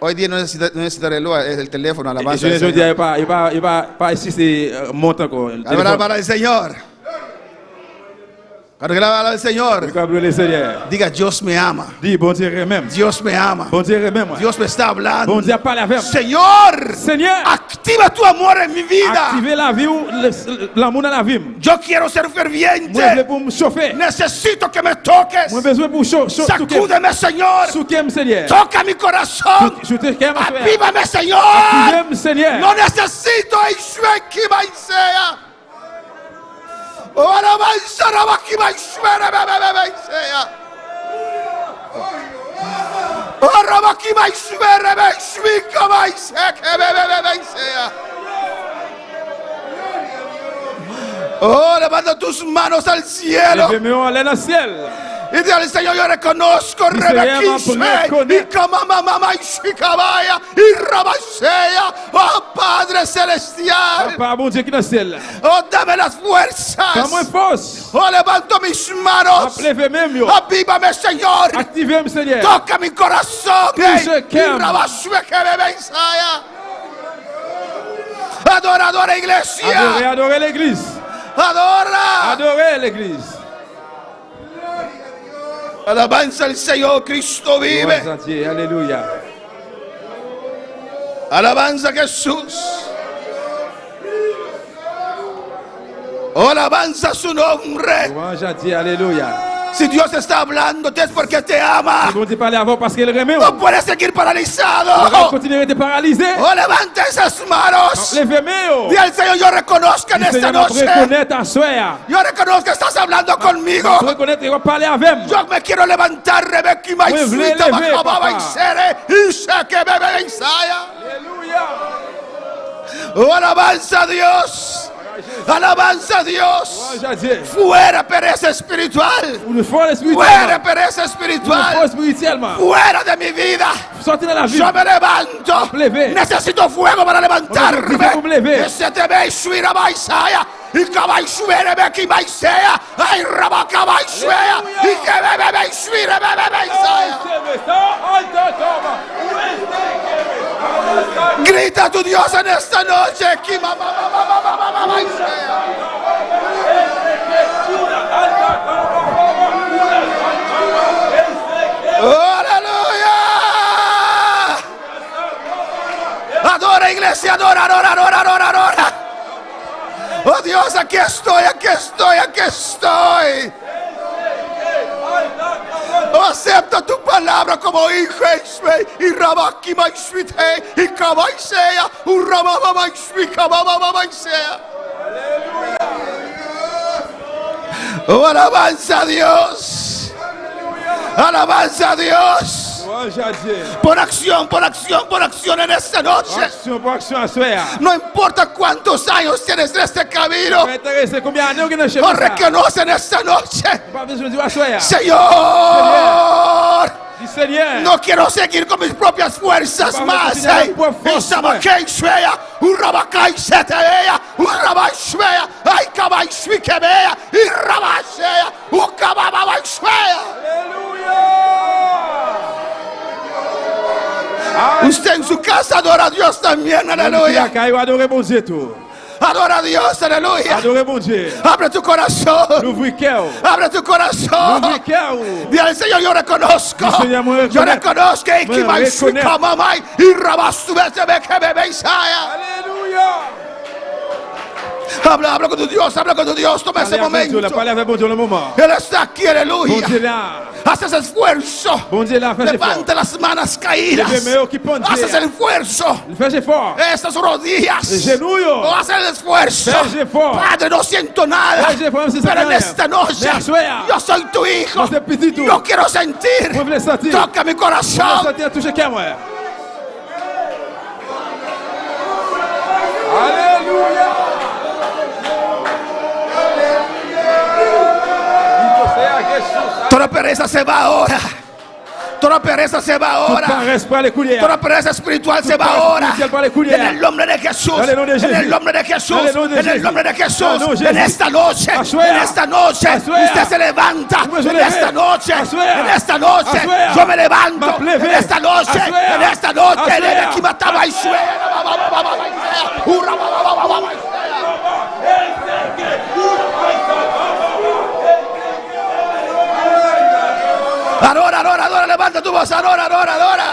Hoy día no necesita reloj, es el teléfono. Alabanza al Je dis Señor. il pas ici c'est montant encore. Alabanza para el Señor. Cuando graba al Señor, Le Seigneur. diga: Dios me ama. Dis bon Dieu même. Dios me ama. Bon Dieu même. Dios me está hablando. Bon Dieu parle avec moi. Señor, Seigneur, activa tu amor en mi vida. activez la vie, l'amour dans la vie. Yo quiero ser Moi, je veux ferviente. pour me chauffer. Necesito que me toques. Moi, besoin pour chauffer. Sacúdeme, Señor. Souquem, Seigneur. Toca mi corazón. Je te calme, Seigneur. Avívame, Señor. Activez, Seigneur. No necesito Ishuekimaisea. Oh, alabanza, Rabakimaishuerebebebeisea. Oh, Rabakimaishuerebeishwikamaisea. Oh, levanta tus manos al cielo. Levez-moi en l'air dans le ciel. Y dile al Señor: yo reconozco Dice, llama, Rebequisme reconozco. y Kamamamama y Shikabaya y Rabasea. Oh Padre Celestial, Papa, bon Dieu qui est dans le ciel. oh dame las fuerzas. Fais-moi force. Oh, levanto mis manos. Levez même, yo. Avívame, Señor. Activez, Seigneur. Toca mi corazón. Dice, Y Cam. Rabasue que bebe Isaya. Adoradora iglesia. Adorez l'église. Adora. Adorez l'église. Alabanza al Señor, Cristo vive. Gloire à Dieu. Alléluia. Alabanza a Jesús. Oh, alabanza a su nombre. Louange à Dieu. Alléluia. Si Dios está hablándote es porque te ama. Si bon Dieu parle avant parce qu'il remet. No puedes seguir On va paralizado. continuer de paralyser. Oh, levanta esas manos. Levez-moi. Di al Señor: yo reconozco en esta Seigneur, noche. reconnaître à soi. Yo reconozco que estás hablando conmigo. Reconnaître, il va parler avec moi. Yo me quiero levantar, Rebeca y Maisuita, levé, Bacababa y papá. Sere, y sé que bebe Isaya. Alléluia. Oh, alabanza a Dios. Alabanza a Dios. Louange à Dieu. Fuera pereza espiritual. Pour le fort Fuera spirituellement. pereza Pour le fort espiritual. spirituellement. Fuera de mi vida. sortir de la vie. Yo me levanto. Levé. Necesito fuego para levantarme. Pour me lever. Ese te ve suira baisaya. Y cabay suere be ki baisea. Ay raba cabay suea. Y que bebe suire bebe baisaya. Grita a tu Dios en esta noche. Ki baisea. ¡Aleluya! Adora, iglesia, adora, adora, adora, adora, adora. Oh Dios, aquí estoy, aquí estoy, aquí estoy. Oh, acepta tu palabra como hijo y rabaki maisvite y kabaisea, un rababa maisvika baba maisea. Oh, alabanza a Dios. Alabanza a Dios. Por acción, por acción, por acción en esta noche. No importa cuántos años tienes en este camino. O reconocen esta noche. Señor, no quiero seguir con mis propias fuerzas más. Usted en su casa adora a Dios también, aleluya. Adora a Dios, aleluya. Abre tu corazón. Abre tu corazón. Dile al Señor, yo reconozco. Yo reconozco que va a mamá y rabastu que bebe Isaya. Habla con tu Dios, habla con tu Dios. Toma ese momento. Él está aquí, aleluya. Haces esfuerzo. Levanta las manos caídas. Haces el esfuerzo. Estas rodillas. Haces el esfuerzo. Padre, no siento nada. Pero en esta noche yo soy tu hijo. Yo quiero sentir. Toca mi corazón. Aleluya. Toda pereza se va ahora. Toda pereza se va ahora. Toda pereza espiritual se va ahora. En el nombre de Jesús. En el nombre de Jesús. En el nombre de Jesús. En esta noche. En esta noche. Usted se levanta. En esta noche. En esta noche. Yo me levanto. En esta noche. En esta noche. Adora, adora, adora, levanta tu voz, adora, adora, adora.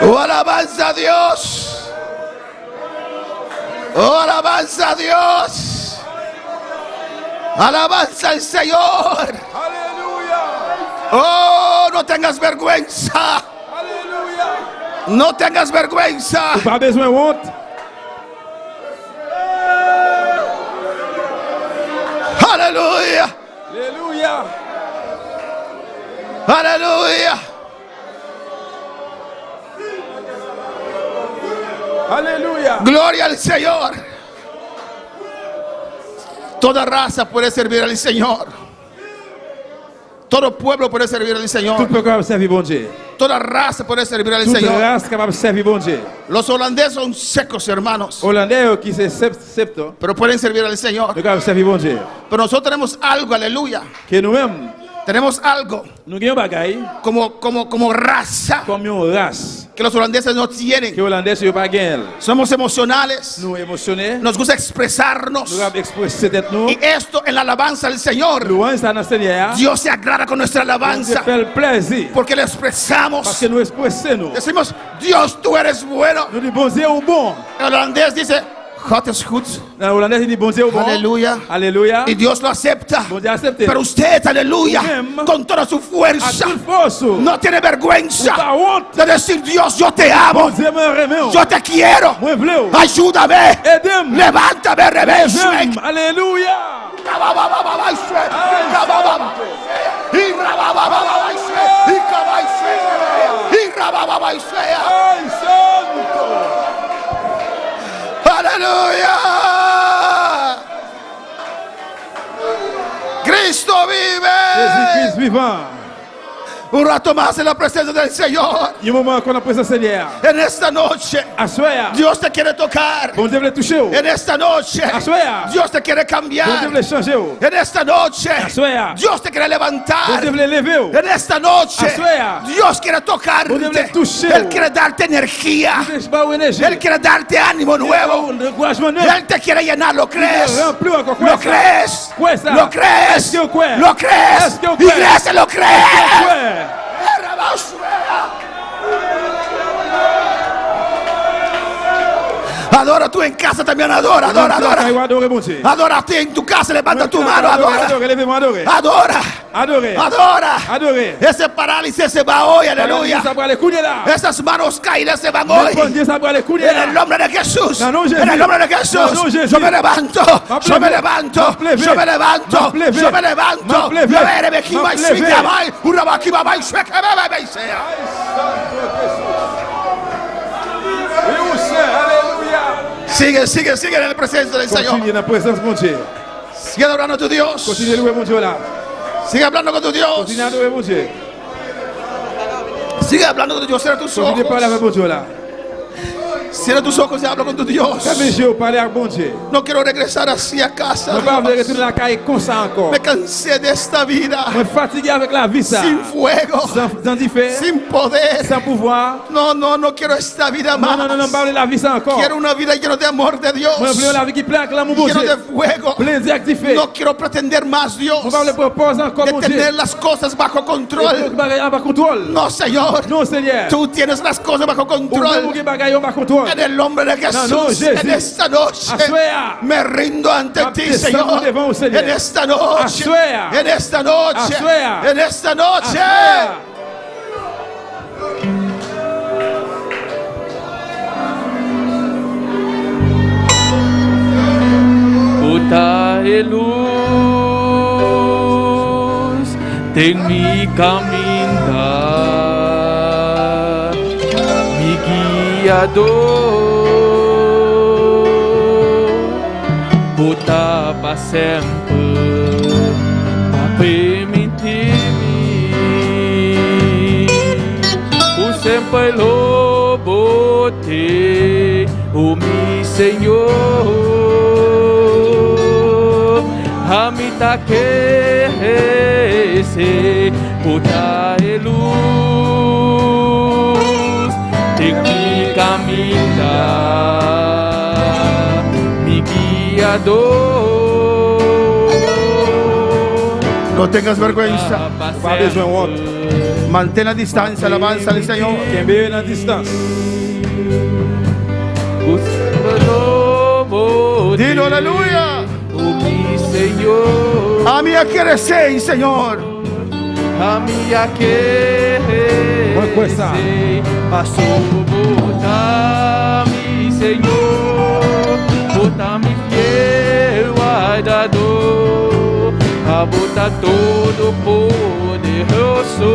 Oh, alabanza a Dios. Oh, alabanza a Dios. Alabanza al Señor. Aleluya. Oh, no tengas vergüenza. Aleluya. No tengas vergüenza. Pas besoin honte. Aleluya. Aleluya. Aleluya. Aleluya. Gloria al Señor. Toda raza puede servir al Señor. Todo pueblo puede servir al Señor. Tout peuple capable de servir bon Dieu. Toda raza puede servir al Toute Señor. race capable de servir bon Dieu. Los holandeses son secos, hermanos, Hollandais qui c'est septo, pero pueden servir al Señor. capable de servir bon Dieu. Pero nosotros tenemos algo, aleluya. Que nous-mêmes, Tenemos algo nous avons bagaille como raza comme une race. que los holandeses no Que tienen. Hollandais ne pas gagner. Somos emocionales. Nous émotionnés, Nos gusta expresarnos. nous avons expressé tête nous. Y esto en la alabanza del Señor. Louange à notre Seigneur. Dios se agrada con nuestra Dieu alabanza. fait le plaisir. Porque le Parce expresamos. que nous expressons. Decimos, Dios, tú eres bueno. Nous disons bon Dieu ou bon. El holandés dice, God is good. Dans le Hollandais, il dit bon Dieu ou bon. Aleluya. Alléluia. Y Dios lo acepta. Bon Dieu accepte. Pero usted, aleluya, Même. con toda su À fuerza, toute force. no tiene vergüenza Pas honte. de decir, Dios, yo te Bon amo. Dieu me remet. Yo te quiero. Moi vle. Ayúdame. Aidez-moi. Levántame, revés. Alléluia. Ay, santo. Aleluya. Cristo Jésus-Christ vive. vivant. Un rato más en la presencia del Señor. Il y a un moment qu'on a présence Seigneur. En esta noche, Assoya. Dios te quiere tocar. Bon Dieu veut toucher. En esta noche, Assoya. Dios te quiere Bon Dieu cambiar. veut changer. En esta noche, Assoya. Dios te quiere Bon levantar. Dieu veut lever. En esta noche, Assoya. Dios quiere tocarte. Bon Dieu veut toucher. Él quiere darte energía. Touche pas énergie. Él quiere darte ánimo nuevo. Encouragement neuf. Él te quiere llenar. ¿Lo crees? Remplis encore. ¿Lo crees? Quoi ça? ¿Lo crees? Est-ce que quoi? ¿Lo crees? Est-ce que quoi? Iglesia, ¿lo crees? Ouais. Adora tú en casa también, adora. Adore mon Dieu. Adora a ti en tu casa, levanta tu mano, adora. Adore, levez-moi, adore. Adora, Adore. adora. Adore. Ese parálisis se va hoy, aleluya. Ça va les couilles là. Esas manos caídas se van Bon hoy. Dieu, ça va les couilles En el là. nombre de Jesús. No, no, Jesús. En el nombre de No, no, Jesús. Jesús. Yo me levanto. Yo me levanto. M'aplever. Yo me levanto. M'aplever. Yo me levanto. M'aplever. Yo veré que va a M'aplever. ser llamado. Una vaquilla va a ser que va a ser. Oui, où c'est? Alléluia. Sigue en el presencia del Señor. Continue dans la présence de mon Dieu. Sigue adorando a tu Dios. Continue à louer mon Dieu là. Sigue hablando con tu Dios. Continue à louer mon Dieu. Sigue hablando con tu Dios. Cierra tus Continue à parler avec ojos. mon Dieu là. Cierra tus ojos y habla con tu Dios. Ferme les yeux, parlez avec mon Dieu. No quiero regresar así a casa. Je ne vais pas Dios. retourner à la caille comme ça encore. Me cansé de esta vida. Je suis fatigué avec la vie ça. Sin fuego. Sans diffère, Sin poder. sans pouvoir. No quiero esta vida más. Non, parlez la vie ça encore. Quiero una vida llena de amor de Dios. Moi, je veux la vie qui plaît avec l'amour mon Lleno Dieu. de fuego. Plein d'actifs. No quiero pretender más, Dios. On va le proposer encore De mon Dieu. tener las cosas bajo control. Bajo contrôle. No, Señor. Non, Seigneur. Tú tienes las cosas bajo Ou même control. que bagaille bajo contrôle. En el nombre de Jesús. No, Jesús. En esta noche. Assuea. Me rindo ante ti, Descendons Señor. devant, Seigneur. En esta noche. Assuea. En esta noche. Assuea. En esta noche. Assuea. Puta e luz tem me caminhar, me guiador, puta para sempre, para permitir-me, o sempre lobo te, o meu Senhor. Hamita que se puta e luz tem que caminhar, mi guiador. No tengas vergüenza. Pas besoin de honte. Mantén la distancia. Alabanza al Señor. Qui est bien en distance. Dilo, aleluya. Mi Senhor, A mí quieres, Señor. a minha que Uma coisa. passou botar mi Senhor, botar mi fiel guardador, a botar todo poderoso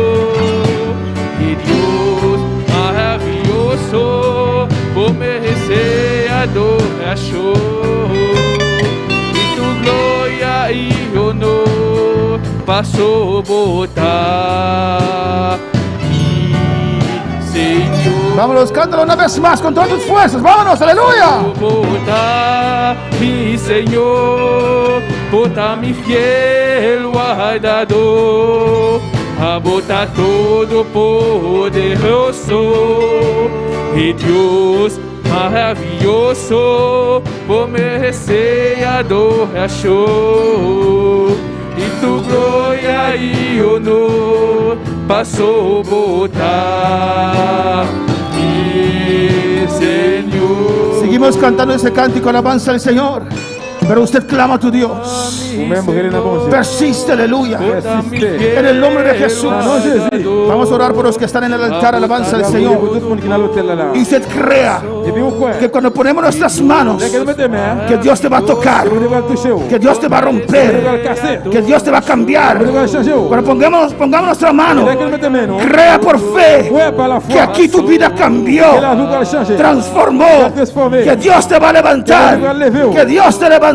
e Deus maravilhoso, por merecer adoração. Glória e honor passou botar mi Senhor. Vámonos, cántalo una vez más con todas tus fuerzas. Vámonos, aleluya. Botar mi Senhor, botar mi fiel guardador, a botar todo poderoso e Deus maravilhoso, por merecer adoração. E tu glória e honor passou botar mi Senhor. Seguimos cantando ese cántico, alabanza al Señor. Pero usted clama a tu Dios. Vous-même, brûlez dans bon Dieu. Persiste, aleluya. Persistez. En el nombre de Jesús. Non, Jésus. Vamos a orar por los que están en el altar, alabanza al Pour Señor. tout le monde qui est dans l'hôtel là. Y usted crea Et puis pourquoi? que cuando ponemos nuestras manos, Dès que vous mettez main, que Dios te va a tocar, vous devez le toucher. que Dios te va a Vous devez romper, le casser. que Dios te va a cambiar. Vous devez le changer. Cuando pongamos nuestra mano, Dès que vous mettez main, non? crea por fe Ouais, par la que foi. aquí tu vida cambió, Que la vie va le changer. transformó, que Dios te va a levantar, que Dios te levantó.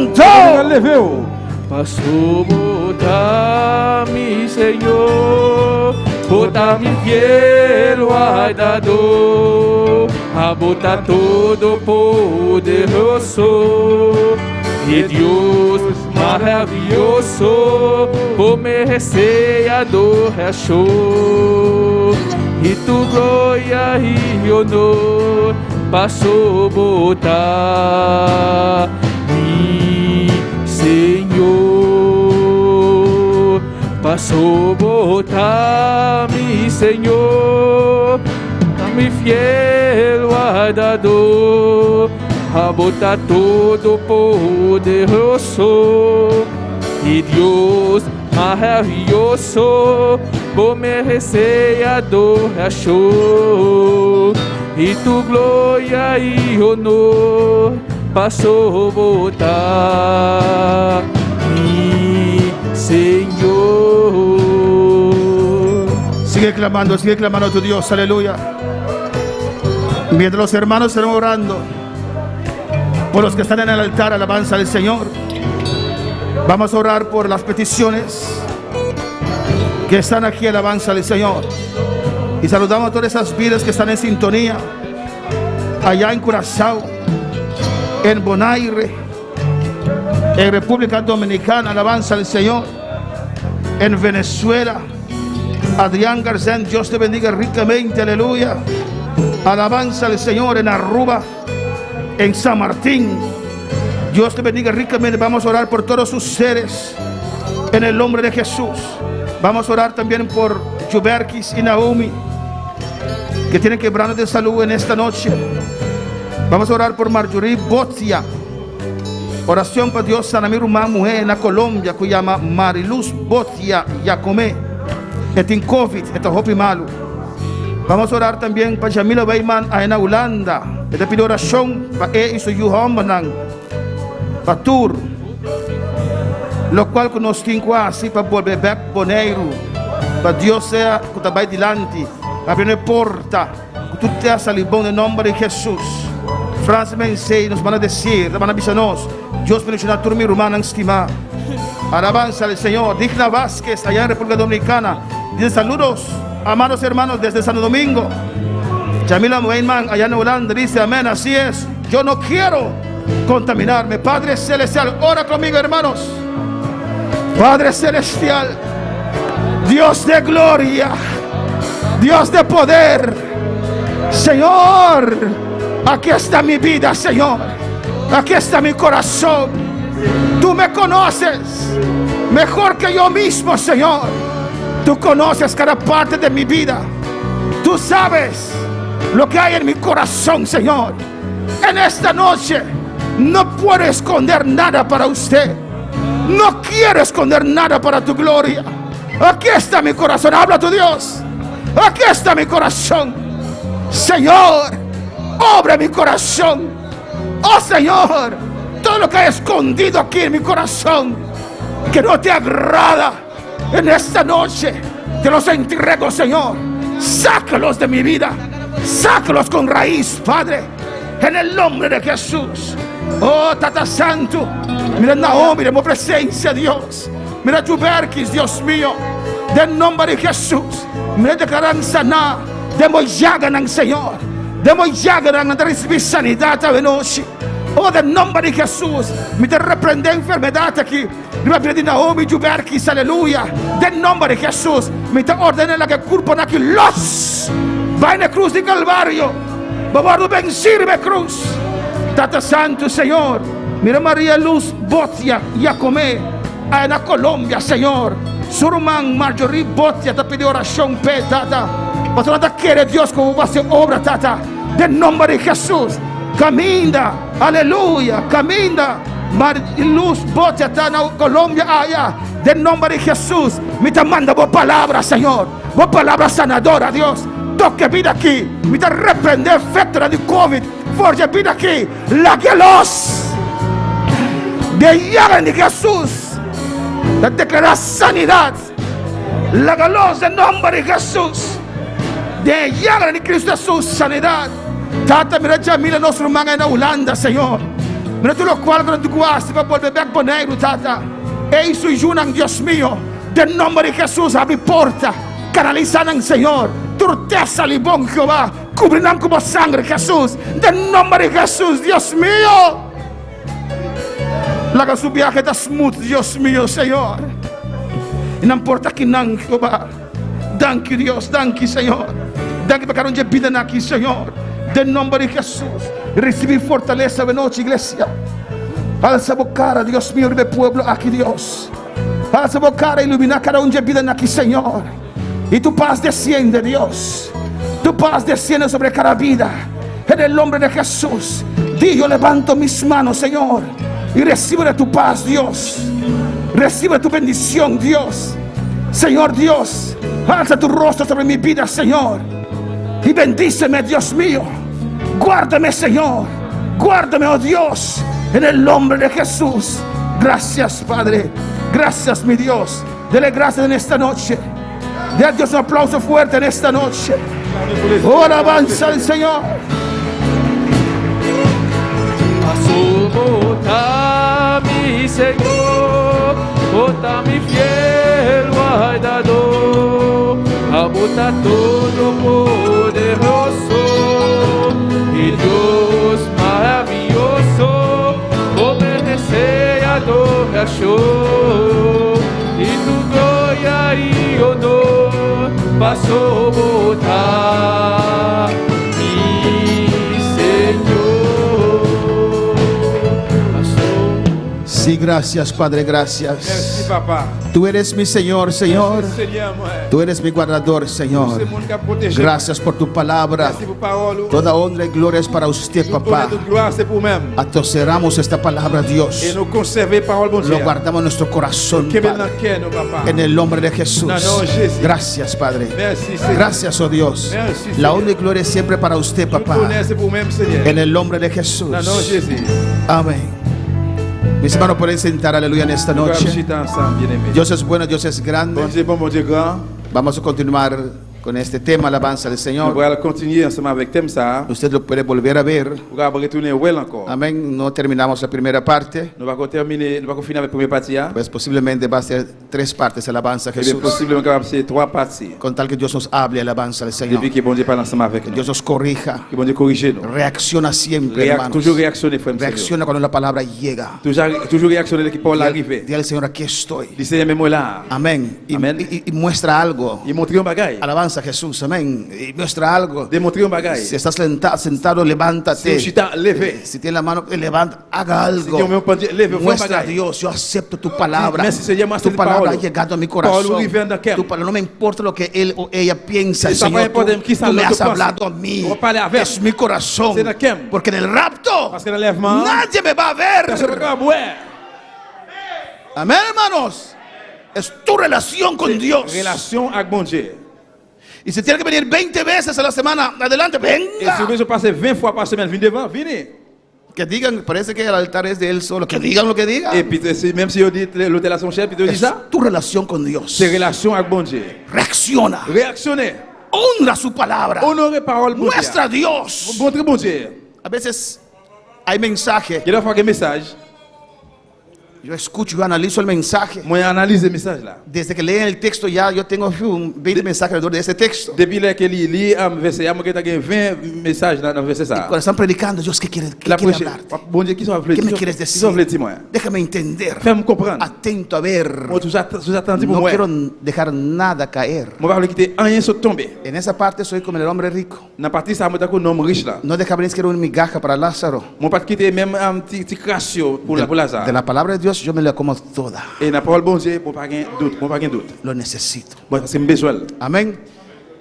Levez-vous. passou botar mi Senhor, botar mi fiel guardador, a botar todo poderoso, e Deus maravilhoso, por merecer adoração, e tu glória e honor passou botar mi Senhor, passou botar mi Senhor, a mi fiel guardador, a botar todo poderoso, e Deus maravilhoso, por merecer adoração, e tu glória e honor passou botar mi Senhor. Sigue clamando a tu Dios, aleluya. Mientras los hermanos están orando por los que están en el altar, alabanza al Señor, vamos a orar por las peticiones que están aquí, alabanza al Señor. Y saludamos a todas esas vidas que están en sintonía allá en Curazao, en Bonaire, en República Dominicana, alabanza al Señor, en Venezuela. Adrián Garzán, Dios te bendiga ricamente, aleluya. Alabanza al Señor, en Aruba, en San Martín. Dios te bendiga ricamente. Vamos a orar por todos sus seres en el nombre de Jesús. Vamos a orar también por Juberkis y Naomi, que tienen quebrantos de salud en esta noche. Vamos a orar por Marjorie Botia. Oración para Dios sana mi rumá mujer en la Colombia, que llama Mariluz Botia Yacomé. Tiene COVID, está hopi malo. Vamos a orar también para Jamila Weiman en Holanda. Esta pide oración para él y su hijo Hombanan, para Tur, lo cual que nos tiene así para volver back Boneiro. Para Dios sea que te vaya delante, abrir la puerta, que tú te has salido en el nombre de Jesús. Francia Mensei nos van a decir, nos van a avisarnos, Dios menciona tu mi rumana estimada. Alabanza al Señor. Digna Vázquez, allá en República Dominicana, dice saludos, amados hermanos, desde Santo Domingo. Jamila Weinman, allá en Holanda, dice amén, así es. Yo no quiero contaminarme. Padre Celestial, ora conmigo, hermanos. Padre Celestial, Dios de gloria, Dios de poder, Señor, aquí está mi vida, Señor. Aquí está mi corazón. Tú me conoces mejor que yo mismo, Señor. Tú conoces cada parte de mi vida. Tú sabes lo que hay en mi corazón, Señor. En esta noche no puedo esconder nada para usted. No quiero esconder nada para tu gloria. Aquí está mi corazón. Habla a tu Dios. Aquí está mi corazón. Señor, obra mi corazón. Oh Señor, todo lo que hay escondido aquí en mi corazón, que no te agrada, en esta noche te los entrego, Señor. Sácalos de mi vida. Sácalos con raíz, Padre, en el nombre de Jesús. Oh, Tata Santo, mira Naomi, de mi presencia, Dios. Mira Juberkis, Dios mío, del nombre de Jesús. Mira declaran sanar, de Moyaganan, Señor. De Moyaganan, de recibir sanidad a noche. Oh, del nombre de Jesús, me te reprende enfermedad aquí. Me pide Naomi, Juberkis, aleluya. Del nombre de Jesús, me te ordena la que culpan aquí los. Va en la cruz de Calvario. Babardo vencirme cruz. Tata Santo, Señor. Mira María Luz Botia Yacomé, en la Colombia, Señor. Surman Marjorie Botia te pide oración, pe, Tata. Pastor, nada quiere Dios como va a hacer obra, Tata. Del nombre de Jesús. Camina, aleluya, camina. Luz Botia está en Colombia, allá. Del nombre de Jesús. Me te manda vos palabra, Señor. Vos palabra sanadora, Dios. Toque vida aquí. Me te reprende efecto de COVID. Forge vida aquí. La que los de llaga de Jesús. Te declara sanidad. La que los en nombre de Jesús. De llaga de Cristo Jesús, sanidad. Tata, mira Jamila, nuestro hermano en Holanda, Señor. Mira tú lo cual con tu guas, va a volver back Boneiro, Tata. Eso y Yunan, Dios mío, del nombre de Jesús, abre puerta, canalizan, Señor, turteza, libón, Jehová, cubrirán como sangre, Jesús, del nombre de Jesús, Dios mío. Laga su viaje da smooth, Dios mío, Señor. Y no importa que nan, Jehová. Thank you, Dios, thank you, Señor. Thank you, porque no vida aquí, Señor. Del nombre de Jesús, recibir fortaleza de noche, iglesia. Alza tu cara, Dios mío, del pueblo aquí, Dios. Alza tu cara, ilumina cada un de vida aquí, Señor. Y tu paz desciende, Dios. Tu paz desciende sobre cada vida. En el nombre de Jesús. Di, yo levanto mis manos, Señor. Y recibe de tu paz, Dios. Recibe tu bendición, Dios. Señor Dios, alza tu rostro sobre mi vida, Señor. Y bendíceme, Dios mío. Guárdame, Señor. Guárdame, oh Dios. En el nombre de Jesús. Gracias, Padre. Gracias, mi Dios. Dele gracias en esta noche. Dé a Dios un aplauso fuerte en esta noche. Oh, alabanza al Señor. Bota mi Señor, bota mi fiel guardador, a bota todo poderoso y Dios maravilloso, obedece adoración y tu gloria y honor pasó botar mi Señor. Sí, gracias, Padre, gracias. Merci, papa. Tú eres mi Señor, Señor. Seigneur, moi. Tú eres mi guardador, Señor. C'est mon cap protégé. Gracias por tu palabra. Merci pour parole. Toda honra y gloria es para usted, Toute papá. toute gloire, c'est pour même. Atoceramos esta palabra, Et Dios. nous conserver parole, bon Dieu. Lo guardamos en nuestro corazón, Que Padre. dans le cœur, nos papa. En el nombre de Jesús. No, no, Jesús. Gracias, Padre. Merci, Seigneur. Gracias, oh Dios. Merci, La Señor. honra y gloria es siempre para usted, Tout papá. honneur, c'est pour même, Seigneur. En el nombre de Jesús. Non, non, Jésus. Amén. Mis hermanos pueden sentar, aleluya, en esta Nous allons noche. chiter ensemble, bien-aimés. Dios es bueno, Dios es grande. Bon Dieu grand. Vamos a continuar con este tema, alabanza del Nous Señor. allons continuer ensemble avec thème ça. Usted lo puede volver a ver. Nous allons retourner well encore. Amén. No terminamos la primera parte. Nous allons terminer, nous allons finir avec la première partie. hein. Pues posiblemente va a ser 3 partes, alabanza a Et bien, Jesús. possiblement, capable de 3 parties. Con tal que Dios nos hable, alabanza al Señor. Depuis que bon Dieu parle ensemble avec Que nous. Dios nos corrija. Que bon Dieu corrige nous. Reacciona siempre, hermanos. Toujours réactionner, frère. Reacciona cuando la palabra llega. Toujours réactionner dès qu'il parle arriver. Dile al Señor, aquí estoy. Dis Seigneur, même moi là. Amén. Amén. Y muestra algo. Il montre un bagage. Alabanza a Jesús. Amén. Y muestra algo. Démontrer un bagage. Si estás sentado, Si levántate. tu chita, lève. Si tienes la mano, levanta, haga Si tu as algo. un peu lève, fais un Muestra a bagage. Dios, yo acepto tu palabra. Merci, Señor, más Tu tu palabra ha palabra. llegado a mi Palabra corazón. arrive en laquelle. Tu palabra, no me importa lo que él o ella piensa, Et ça va Señor. Tú, importer qui ça tú me l'autre has pense. hablado a mí. On va parler avec. Es mi corazón. C'est laquelle. Porque en el rapto Parce que l'enlèvement, nadie me va a personne ne ver. peut boire. Amén, hermanos. Es tu relación con Dios. Relation avec bon Dieu. Y si tiene que venir 20 veces a la semana, adelante, Et si vous venga. voulez passer 20 fois par semaine, venez devant, venez. Que digan, parece que el altar es de él solo. Que digan lo que digan. Et puis, même si on dit l'hôtel à son chef, puis tu dis Es ça, tu relación con Dios. c'est relation avec bon Dieu. Reacciona. Réactionner. Honra su palabra. Honorer parole bon Muestra Dieu. a Dios. Montrer bon Dieu. A veces hay mensajes. Il y a des fois que message, Yo escucho, yo analizo el mensaje. moi analyse le message là. Desde que leen el texto ya yo tengo 20 mensajes alrededor de ese texto. Depuis là que lit verset, il y a 20 messages dans le verset ça. Cuando están predicando, Dios, ¿qué quiere La quiere prochaine, hablar? bon Dieu, qui sont ¿Qué me quieres decir? dis-moi. Déjame entender. Fais-moi comprendre. Atento a ver. Moi, tout attendu pour No moi. quiero dejar nada caer. Moi, pas quitter rien sur tomber. En esa parte soy como el hombre rico. Dans la partie ça, moi, un homme riche là. No dejar ni siquiera una migaja para Lázaro. Moi, pas quitter même un petit ratio pour Lazare. De la palabra de Dios yo me la como toda. Et la parole bon Dieu, moi, pas gain doute, moi, pas gain doute. Lo necesito. Moi, c'est un besoin. Amén.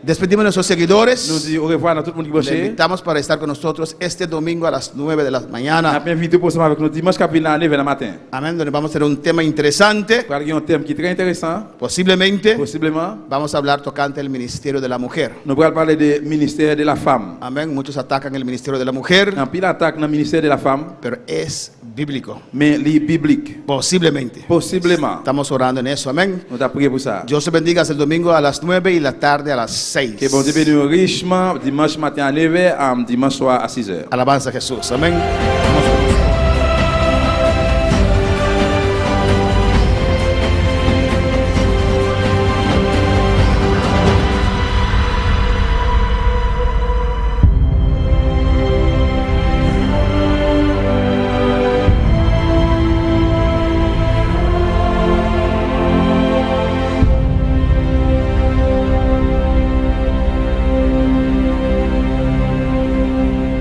Despedimos a nuestros Nous seguidores. disons au revoir à tout le monde qui Le branché. invitamos para estar con nosotros este domingo a las 9 de la On a mañana. bien invité pour ensemble avec nous dimanche qui vient à 9h le matin. Amén. Donde vamos a tener un tema interesante. Pour avoir un thème qui est très intéressant, Posiblemente possiblement. vamos a hablar tocante el ministerio de la mujer. Nous allons parler du ministère de la femme. Amén. Muchos atacan el ministerio de la mujer, En pile attaque dans le ministère de la femme, pero es bíblico. mais les biblique. Posiblemente. Possiblement. Estamos orando en eso. Amén. Nous avons prié pour ça. Dios te bendiga hasta el domingo a las 9 y la tarde a las 6. Que bon Dieu bénisse richement dimanche matin à 9h, dimanche soir à 6h. Alabanza a Jesús. Amén. Vamos.